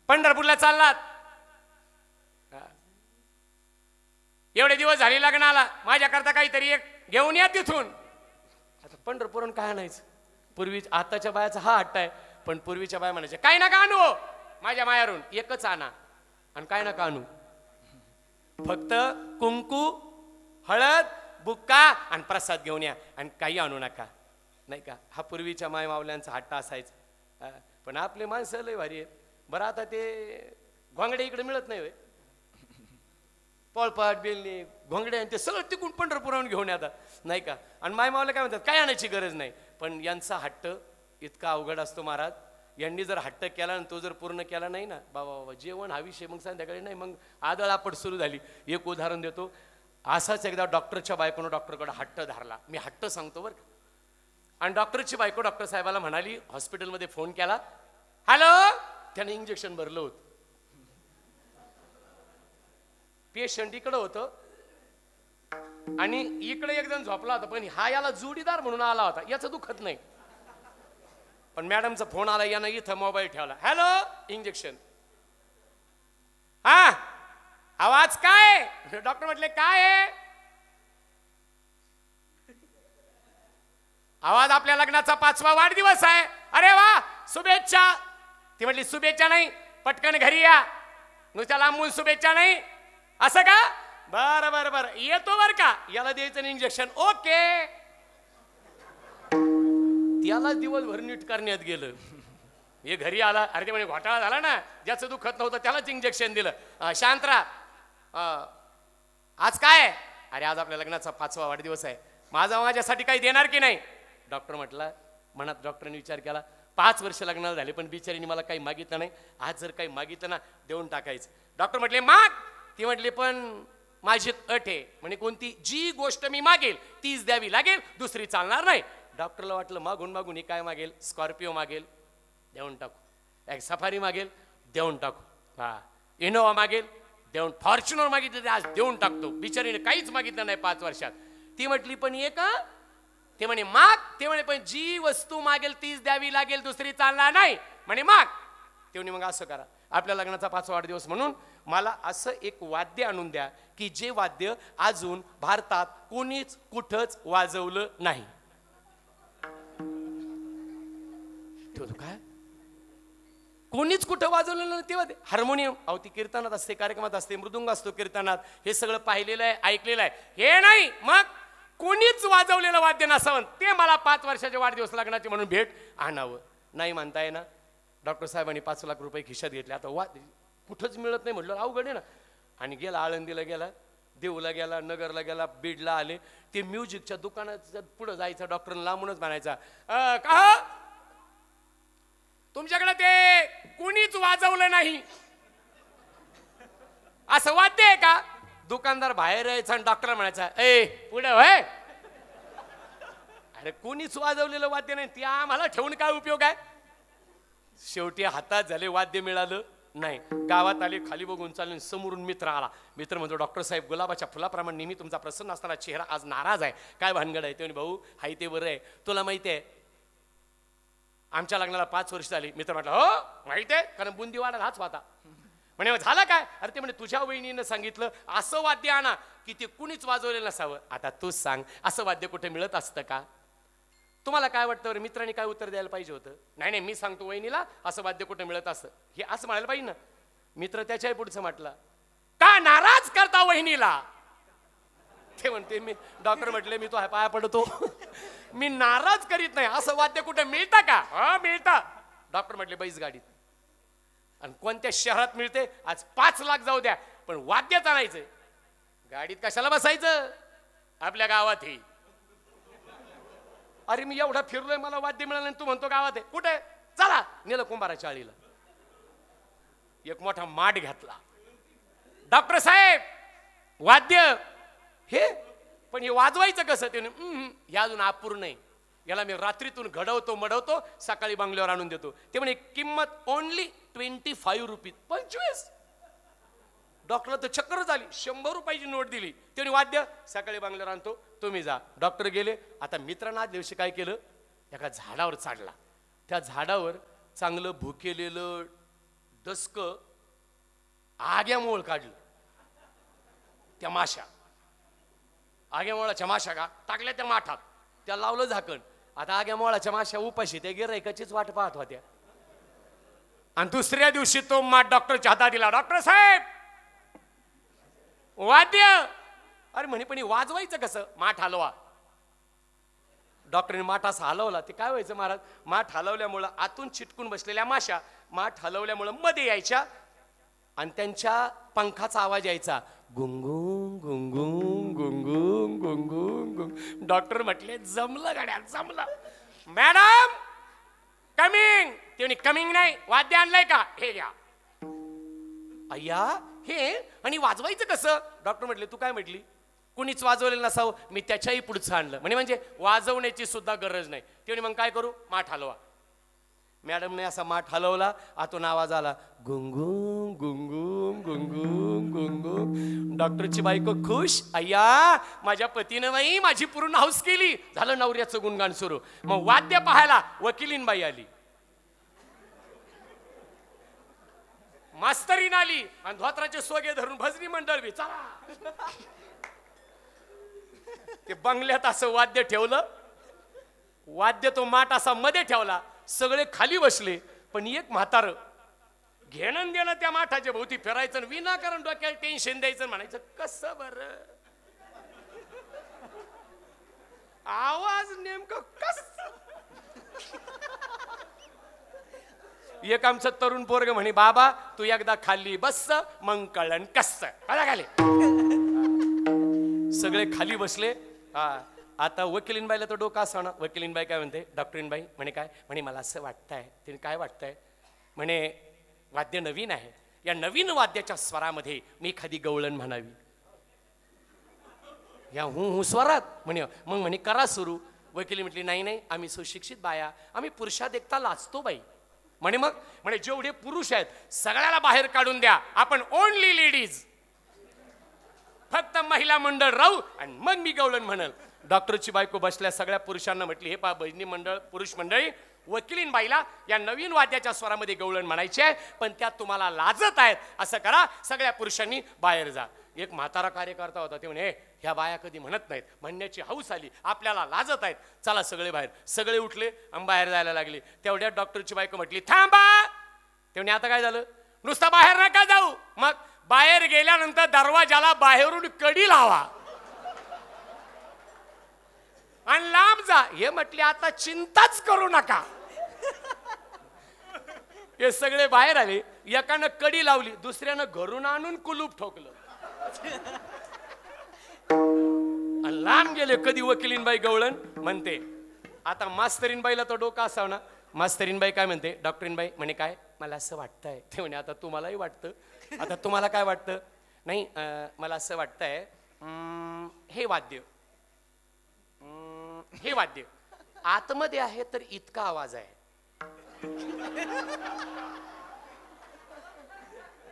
पंढरपूरला चाललात, एवढे दिवस झाले लग्नाला, माझ्याकरता काहीतरी एक घेऊन या तिथून. आता पंढरपूरून काय आणायचं? पूर्वी आताच्या बायाचा हा हट्ट आहे, पण पूर्वीच्या बाया म्हणायच्या काय नका आणू माझ्या मायारून, एकच आणा. आणि काय नका आणू, फक्त कुंकू हळद बुक्का आणि प्रसाद घेऊन या आणि काही आणू नका, नाही का? हा पूर्वीच्या माय मावल्यांचा हट्ट असायचा. पण आपले माणसं लय भारी आहेत. बरं आता ते घोंगडे इकडे मिळत नाही, पोळपाट बेलणी घोंगडे आणि ते सगळं तिकून पंढरपुराहून घेऊन येतात, नाही का? आणि माय मावल्या काय म्हणतात, काय आणायची गरज नाही. पण यांचा हट्ट इतका अवघड असतो महाराज. यांनी जर हट्ट केला आणि तो जर पूर्ण केला नाही ना, बाबा जेवण हा विषय मग संध्याकाळी नाही, मग आदळआपट सुरू झाली. एक उदाहरण देतो. असाच एकदा डॉक्टरच्या बायकोनं डॉक्टरकडे हट्ट धरला. मी हट्ट सांगतो बरं. आणि डॉक्टरची बायको डॉक्टर साहेबाला म्हणाली, हॉस्पिटलमध्ये फोन केला, हॅलो, त्याने इंजेक्शन भरलं होतं, पेशंट इकडं होतं आणि इकडे एक जण झोपला होता, पण हा याला जोडीदार म्हणून आला होता, याचं दुखत नाही. पण मॅडमचा फोन आला, यानं इथं मोबाईल ठेवला, हॅलो इंजेक्शन, हा आवाज काय? डॉक्टर म्हटले काय आहे? आवाज आपल्या लग्नाचा 5वा वाढदिवस आहे. अरे वा शुभेच्छा. ती म्हटली शुभेच्छा नाही, पटकन घरी या, नुसत्या लांबून शुभेच्छा नाही, असं का? बरं बरं बरं येतो बरं का, याला द्यायचं इंजेक्शन. ओके. त्याला दिवसभर नीट करण्यात गेलं. हे घरी आला, अरे ते म्हणे घोटाळा झाला ना, ज्याचं दुखत नव्हतं त्यालाच इंजेक्शन दिलं. शांत राहा, आज काय? अरे आज आपल्या लग्नाचा 5वा वाढदिवस आहे, माझ्यासाठी काही देणार की नाही? डॉक्टर म्हटला, मनात डॉक्टरने विचार केला, 5 वर्ष लग्नाला झाले पण बिचारीने मला काही मागितलं नाही, आज जर काही मागितलं ना देऊन टाकायचं. डॉक्टर म्हटले माग. ती म्हटली पण माझी अट आहे. म्हणे कोणती? जी गोष्ट मी मागेल तीच द्यावी लागेल, दुसरी चालणार नाही. डॉक्टरला वाटलं मागून मागून ही काय मागेल, स्कॉर्पिओ मागेल, देऊन टाकू. एक सफारी मागेल, देऊन टाकू. हा इनोवा मागेल, देऊन. फॉर्च्युनर मागितलं ते आज देऊन टाकतो. बिचारीने काहीच मागितलं नाही 5 वर्षात. ती म्हटली पण एक ते म्हणे माग. ते म्हणे पण जी वस्तू मागेल तीच द्यावी लागेल, दुसरी चालणार नाही. म्हणे माग. ते म्हणे मग असं करा, आपल्या लग्नाचा 5वा वाढदिवस म्हणून मला असं एक वाद्य आणून द्या की जे वाद्य अजून भारतात कोणीच कुठंच वाजवलं नाही. काय कोणीच कुठं वाजवलेलं नाही तेव्हा हार्मोनियम. अहो ती कीर्तनात असते, कार्यक्रमात असते, मृदुंग असतो कीर्तनात, हे सगळं पाहिलेलं आहे, ऐकलेलं आहे. हे नाही, मग कोणीच वाजवलेलं वाद्य नसावं ते मला 5 वर्षाचे वाढदिवस लग्नाचे म्हणून भेट आणावं. नाही म्हणताय ना. डॉक्टर साहेबांनी 5 लाख रुपये खिशात घेतले. आता कुठंच मिळत नाही म्हटलं अवघड आहे ना. आणि गेला आळंदीला गेला, देऊला गेला, नगरला गेला, बीडला आले. ते म्युझिकच्या दुकानात पुढे जायचं, डॉक्टरला लांबूनच म्हणायचा का तुमच्याकडे ते कुणीच वाजवलं नाही असं वाद्य आहे का. दुकानदार बाहेर यायचा आणि डॉक्टर म्हणायचा ए पुढे होय. अरे कोणीच वाजवलेलं वाद्य नाही, ते आम्हाला ठेवून काय उपयोग आहे. शेवटी हातात झाले, वाद्य मिळालं नाही. गावात आले, खाली बघून चालले, समोरून मित्र आला. मित्र म्हणतो डॉक्टर साहेब गुलाबाच्या फुलाप्रमाणे नेहमी तुमचा प्रसन्न असताना चेहरा आज नाराज आहे, काय भानगड आहे. ते भाऊ हाय ते बरं आहे, तुला माहिती आहे आमच्या लग्नाला 5 वर्ष झाली. मित्र म्हटलं हो माहिती आहे, कारण बुंदीवाडा हाच होता. म्हणे झालं काय. अरे ते म्हणे तुझ्या वहिनीनं सांगितलं असं वाद्य आणा की ते कुणीच वाजवलेलं नसावं. आता तूच सांग असं वाद्य कुठे मिळत असतं का. तुम्हाला काय वाटतं बरं. मित्रांनी काय उत्तर द्यायला पाहिजे होतं. नाही नाही मी सांगतो वहिनीला असं वाद्य कुठे मिळत असतं, हे असं म्हणायला पाहिजे ना. मित्र त्याच्याही पुढचं म्हटलं का नाराज करता वहिनीला. ते म्हणते मी डॉक्टर म्हटले मी तो पाया पडतो मी नाराज करीत नाही, असं वाद्य कुठे मिळतं का. हा मिळतं. डॉक्टर म्हटले बैस गाडीत. आणि कोणत्या शहरात मिळते आज 5 लाख जाऊ द्या पण वाद्यच आणायचंय. गाडीत कशाला बसायचं आपल्या गावात. ही अरे मी एवढा फिरलोय मला वाद्य मिळालं नाही, तू म्हणतो गावात आहे. कुठे चला नेलं कुंभाराच्या आळीला. एक मोठा माठ घातला. डॉक्टर साहेब वाद्य हे पण हे वाजवायचं कसं. ते हे अजून अपूर्ण आहे, याला मी रात्रीतून घडवतो मडवतो सकाळी बंगल्यावर आणून देतो. ते म्हणे किंमत ओनली 25 रुपीज. 25. डॉक्टरला तर चक्कर झाली. 100 रुपयाची नोट दिली. त्याने वाद्य सकाळी बंगल्यावर आणतो तुम्ही जा. डॉक्टर गेले. आता मित्रांना आज दिवशी काय केलं, एका झाडावर चढला. त्या झाडावर चांगलं भुकेलेलं डस्क आग्यामोळ काढलं. त्या माशा आग्यामोळाच्या माशा का टाकल्या त्या माठात, त्या लावलं झाकण. आता आग्यामोळाच्या माशा उपाशी त्या गिऱ्हाईकाचीच वाट पाहत होत्या. आणि दुसऱ्या दिवशी तो माठ डॉक्टरच्या हातात दिला. डॉक्टर साहेब वाद्य. अरे म्हणे पण वाजवायचं कसं. माठ हलवा. डॉक्टरने माठ असा हलवला. ते काय व्हायचं महाराज, माठ हलवल्यामुळं आतून चिटकून बसलेल्या माशा माठ हलवल्यामुळं मध्ये यायच्या आणि त्यांच्या पंखाचा आवाज यायचा गुंगुंग गुंगुंग गुंगुंग गुंगुंग गुंग. डॉक्टर म्हटले जमलं गाड्या जमलं. Madam coming. ते म्हणे कमिंग नाही, वाद्य आणलंय का हे घ्या. अय्या हे आणि वाजवायचं कसं. डॉक्टर म्हटले तू काय म्हटली कुणीच वाजवलेलं नसावं. मी त्याच्याही पुढचं आणलं. म्हणजे वाजवण्याची सुद्धा गरज नाही. ते म्हणे मग काय करू, माठ हलवा. मॅडमने असा माठ हलवला. आतून आवाज आला गुंगुंग गुंगुंग गुंगुंग गुंगुंग. डॉक्टरची बायको खुश. अय्या माझ्या पतीनं बाई माझी पूर्ण हाऊस केली. झालं नवऱ्याचं गुणगान सुरू. मग वाद्य पाहायला वकिलीन बाई आली, मास्तरीन आली आणि धोत्राचे सोगे धरून भजनी मंडळ बी चला. ते बंगल्यात असं वाद्य ठेवलं. वाद्य तो माठ असा मध्ये ठेवला. सगळे खाली बसले. पण एक म्हातार घेणं देणं त्या माठाच्या भोवती फिरायचं, विनाकारण डोक्याला टेन्शन द्यायचं. म्हणायचं कसं बरं आवाज नेमकं कसं. एक आमचं तरुण पोरग म्हणे बाबा तू एकदा खाली बस मग कळण कसं. खाली सगळे खाली बसले. आता वकिलीनबाईला तर डोका असं ना. वकिलीनबाई काय म्हणते, डॉक्टरीनबाई म्हणे काय. म्हणे मला असं वाटतंय. तिने काय वाटतंय म्हणे वाद्य नवीन आहे, या नवीन वाद्याच्या स्वरामध्ये मी एखादी गवळण म्हणावी. या हू स्वरात म्हणे. मग म्हणे करा सुरू. वकिली म्हटली नाही नाही आम्ही सुशिक्षित बाया, आम्ही पुरुषात देखता लाजतो बाई. म्हणे मग म्हणे जेवढे पुरुष आहेत सगळ्याला बाहेर काढून द्या, आपण ओनली लेडीज, फक्त महिला मंडळ राहू आणि मग मी गवळण म्हणल. डॉक्टरची बायको बसल्या सगळ्या पुरुषांना म्हटली, हे पहा बहिणी मंडळ, पुरुष मंडळी, वकिलीन बाईला या नवीन वाद्याच्या स्वरामध्ये गवळण म्हणायचे आहे, पण त्यात तुम्हाला लाजत आहेत. असं करा, सगळ्या पुरुषांनी बाहेर जा. एक म्हातारा कार्यकर्ता होता, ते म्हणे ह्या बाया कधी म्हणत नाहीत, म्हणण्याची हौस आली, आपल्याला लाजत आहेत, चला सगळे बाहेर. सगळे उठले आणि बाहेर जायला लागले. तेवढ्या डॉक्टरची बायको म्हटली, थांबा. ते म्हणे आता काय झालं? नुसता बाहेर नका जाऊ. मग बाहेर गेल्यानंतर दरवाजाला बाहेरून कडी लावा आणि लांब जा. हे म्हटले आता चिंताच करू नका. हे सगळे बाहेर आले. एकानं कडी लावली, दुसऱ्यानं घरून आणून कुलूप ठोकलं आणि लांब गेले. कधी वकिलीनबाई गवळण म्हणते. आता मास्तरीनबाईला तो डोका असाव ना. मास्तरीनबाई काय म्हणते? डॉक्टरीनबाई म्हणे काय? मला असं वाटतंय. ते म्हणे आता तुम्हालाही वाटतं? आता तुम्हाला काय वाटतं? नाही मला असं वाटतंय हे वाद्य, हे वाद्य आतमध्ये आहे तर इतका आवाज आहे.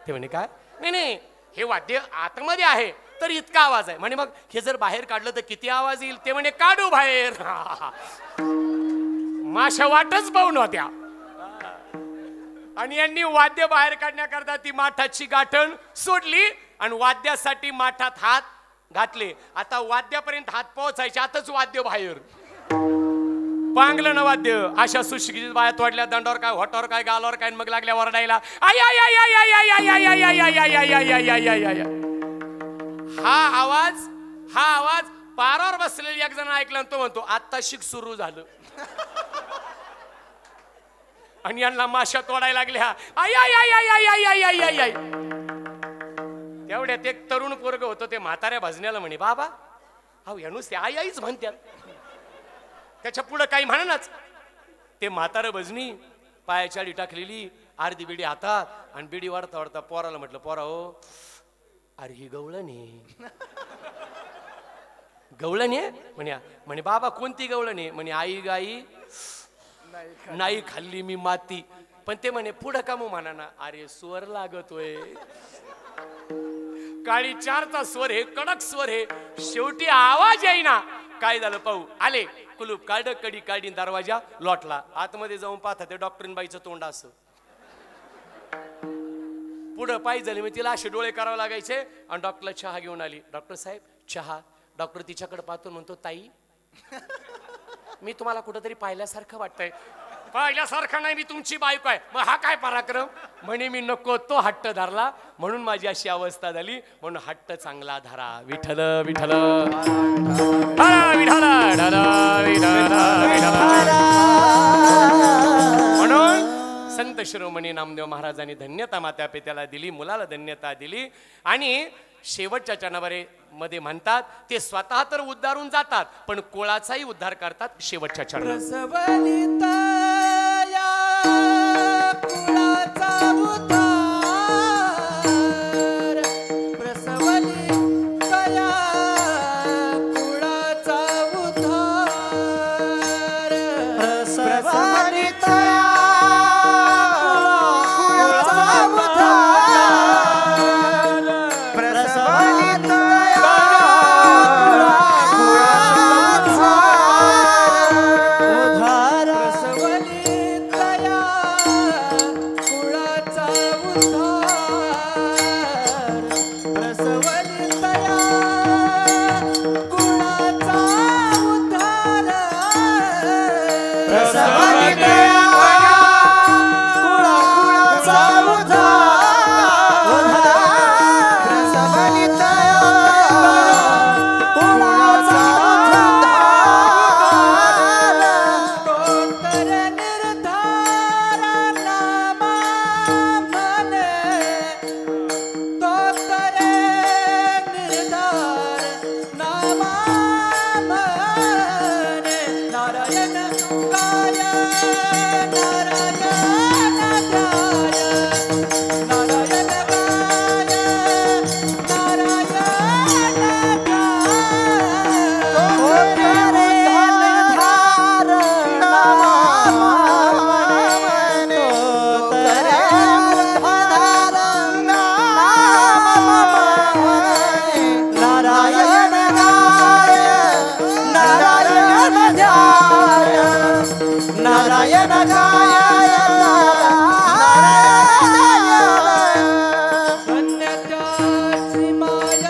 ते म्हणे काय? नाही नाही, हे वाद्य आतमध्ये आहे तर इतका आवाज आहे. म्हणे मग हे जर बाहेर काढलं तर किती आवाज येईल? ते म्हणे काढू बाहेर. माशा वाटच पाहून होत्या आणि यांनी वाद्य बाहेर काढण्याकरता ती माठाची गाठण सोडली आणि वाद्यासाठी माठात हात घातले. आता वाद्यापर्यंत हात पोहोचायचे, आताच वाद्य बाहेर. पांगलं ना वाद्य. अशा सुशिक्षित बाया तोडल्या, दंडावर काय, होटावर काय, गालावर काय, मग लागल्या वरडायला. हा आवाज पारावर बसलेले एक जण ऐकला, तो म्हणतो आता शिक सुरू झालं. आणि यांना माशा तोडायला लागल्या. तेवढ्यात एक तरुण पोरग होतं, ते म्हाताऱ्या भजण्याला म्हणे, बाबा अहो या नुसते आई आईच म्हणतात, त्याच्या पुढं काही म्हणणच. ते म्हातारं भजनी पायाची आडी टाकलेली, अर्धी बिडी हातात आणि बिडी वाढता वाढता पोराला म्हटलं, पोरा हो अरे ही गवळण आहे. गवळण आहे म्हणे बाबा कोणती गवळण आहे? म्हणे आई गाई नाही खाल्ली मी माती. पण ते म्हणे पुढं का मग म्हणा ना. अरे स्वर लागतोय, काळी चारचा स्वर हे, कडक स्वर हे, शेवटी आवाज येईना. काय झालं पाहू. आले, कुलूप काढ, कडी काढी, दरवाजा लोटला. आतमध्ये जाऊन पाहता ते डॉक्टरीनबाईचं तोंड असं. पुढं पायी झाली, मग तिला असे डोळे करावे लागायचे. आणि डॉक्टरला चहा घेऊन आली. डॉक्टर साहेब चहा. डॉक्टर तिच्याकडे पाहतो, म्हणतो ताई मी तुम्हाला कुठंतरी पाहिल्यासारखं वाटतंय. पाहिल्यासारखं नाही, मी तुमची बायको आहे. मग हा काय पराक्रम? म्हणे मी नको तो हट्ट धरला म्हणून माझी अशी अवस्था झाली. म्हणून हट्ट चांगला धरा. विठ्ठल विठ्ठल म्हणून संत शिरोमणी नामदेव महाराजांनी धन्यता मात्या पित्याला दिली, मुलाला धन्यता दिली. आणि शेवटच्या चरणावरे मध्ये म्हणतात, ते स्वतः तर उद्धारून जातात पण कुळाचाही उद्धार करतात शेवटच्या चरणात. नारायण गाय धन्य त्याची माया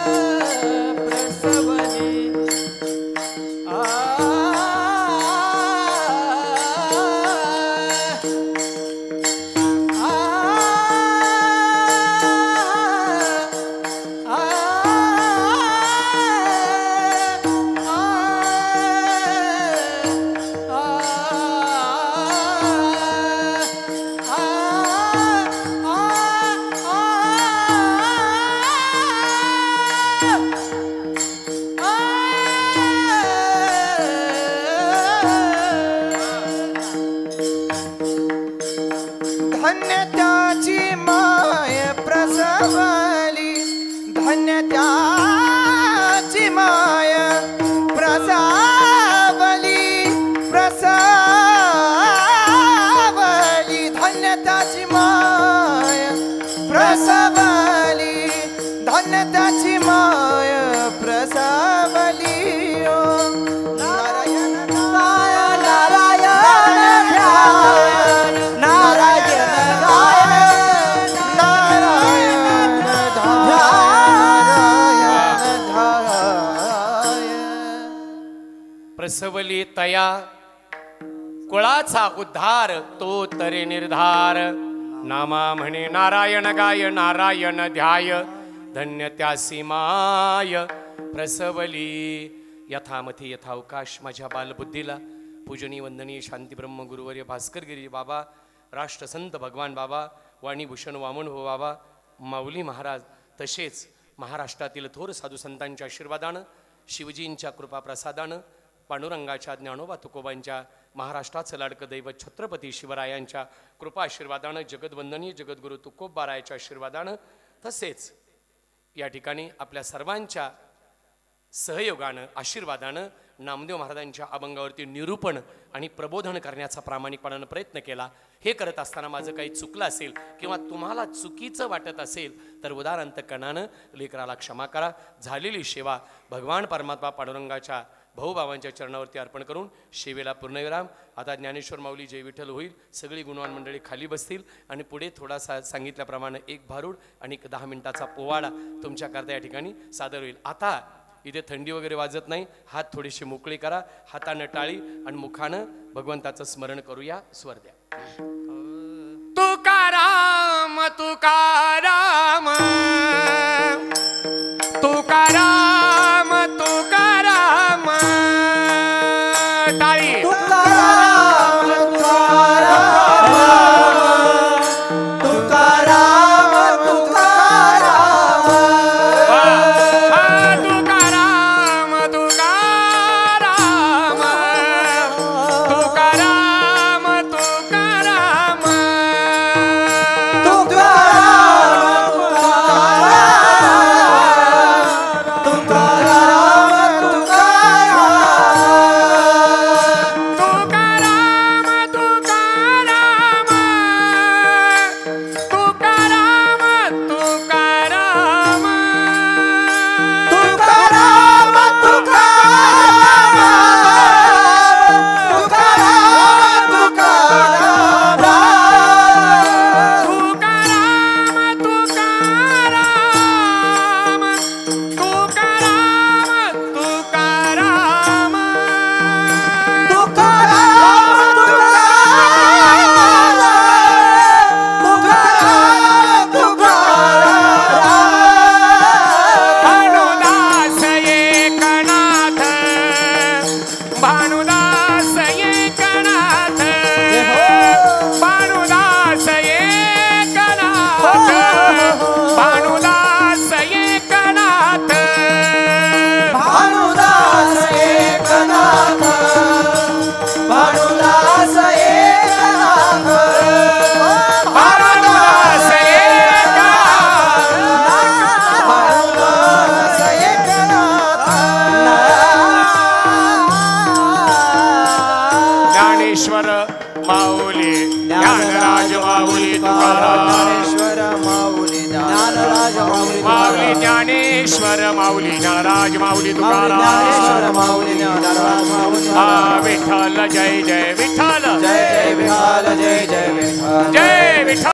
प्रसवली धन्य त्याची माय प्रसवली धन्य त्याची माय प्रसवली प्रसवली धन्य त्याची माय प्रसवली धन्य त्याची माय प्रसवली ओ नारायण नारायण नारायण प्रसवली तया कुळाचा उद्धार तो तरे निर्धार नामा म्हणे नारायण गाय नारायण ध्याय धन्य त्यासी माय प्रसवली यथामथी यथावकाश माझ्या बालबुद्धीला पूजनीय वंदनीय शांती ब्रह्म गुरुवर्य भास्करगिरी बाबा राष्ट्रसंत भगवान बाबा वाणीभूषण वामन हो बाबा माऊली महाराज तसेच महाराष्ट्रातील थोर साधू संतांच्या आशीर्वादानं शिवजींच्या कृपा प्रसादानं पांडुरंगाच्या ज्ञानोबा तुकोबांच्या महाराष्ट्राचं लाडकं दैवत छत्रपती शिवरायांच्या कृपा आशीर्वादानं जगदवंदनीय जगद्गुरु तुकोबारायाच्या आशीर्वादानं तसेच या ठिकाणी आपल्या सर्वांच्या सहयोगानं आशीर्वादानं नामदेव महाराजांच्या अभंगावरती निरूपण आणि प्रबोधन करण्याचा प्रामाणिकपणानं प्रयत्न केला. हे करत असताना माझं काही चुकलं असेल किंवा तुम्हाला चुकीचं वाटत असेल तर उदार अंतकरणानं लेकराला क्षमा करा. झालेली सेवा भगवान परमात्मा पांडुरंगाच्या भाऊबाबांच्या चरणावरती अर्पण करून सेवेला पूर्णविराम. आता ज्ञानेश्वर माऊली जय विठ्ठल होईल. सगळी गुणवान मंडळी खाली बसतील आणि पुढे थोडासा सांगितल्याप्रमाणे एक भारूड आणि 10 मिनिटाचा पोवाडा तुमच्याकरता या ठिकाणी सादर होईल. आता इथे थंडी वगैरे वाजत नाही. हात थोडीशी मोकळी करा, हातानं टाळी आणि मुखानं भगवंताचं स्मरण करूया. स्वर द्या. तुकाराम तुकाराम तुकाराम तुकाराम टाळी. तुकाराम तुकाराम तुकाराम तुकाराम तुकाराम तुकाराम तुकाराम तुकाराम ज्ञानराज माऊली तुकाराम. माऊली ज्ञानेश्वर माऊली नाराज माऊली तुकाराम माऊली ज्ञानराज माऊली हा विठ्ठल जय जय विठ्ठल जय जय विठ्ठल जय जय विठ्ठल जय विठ्ठल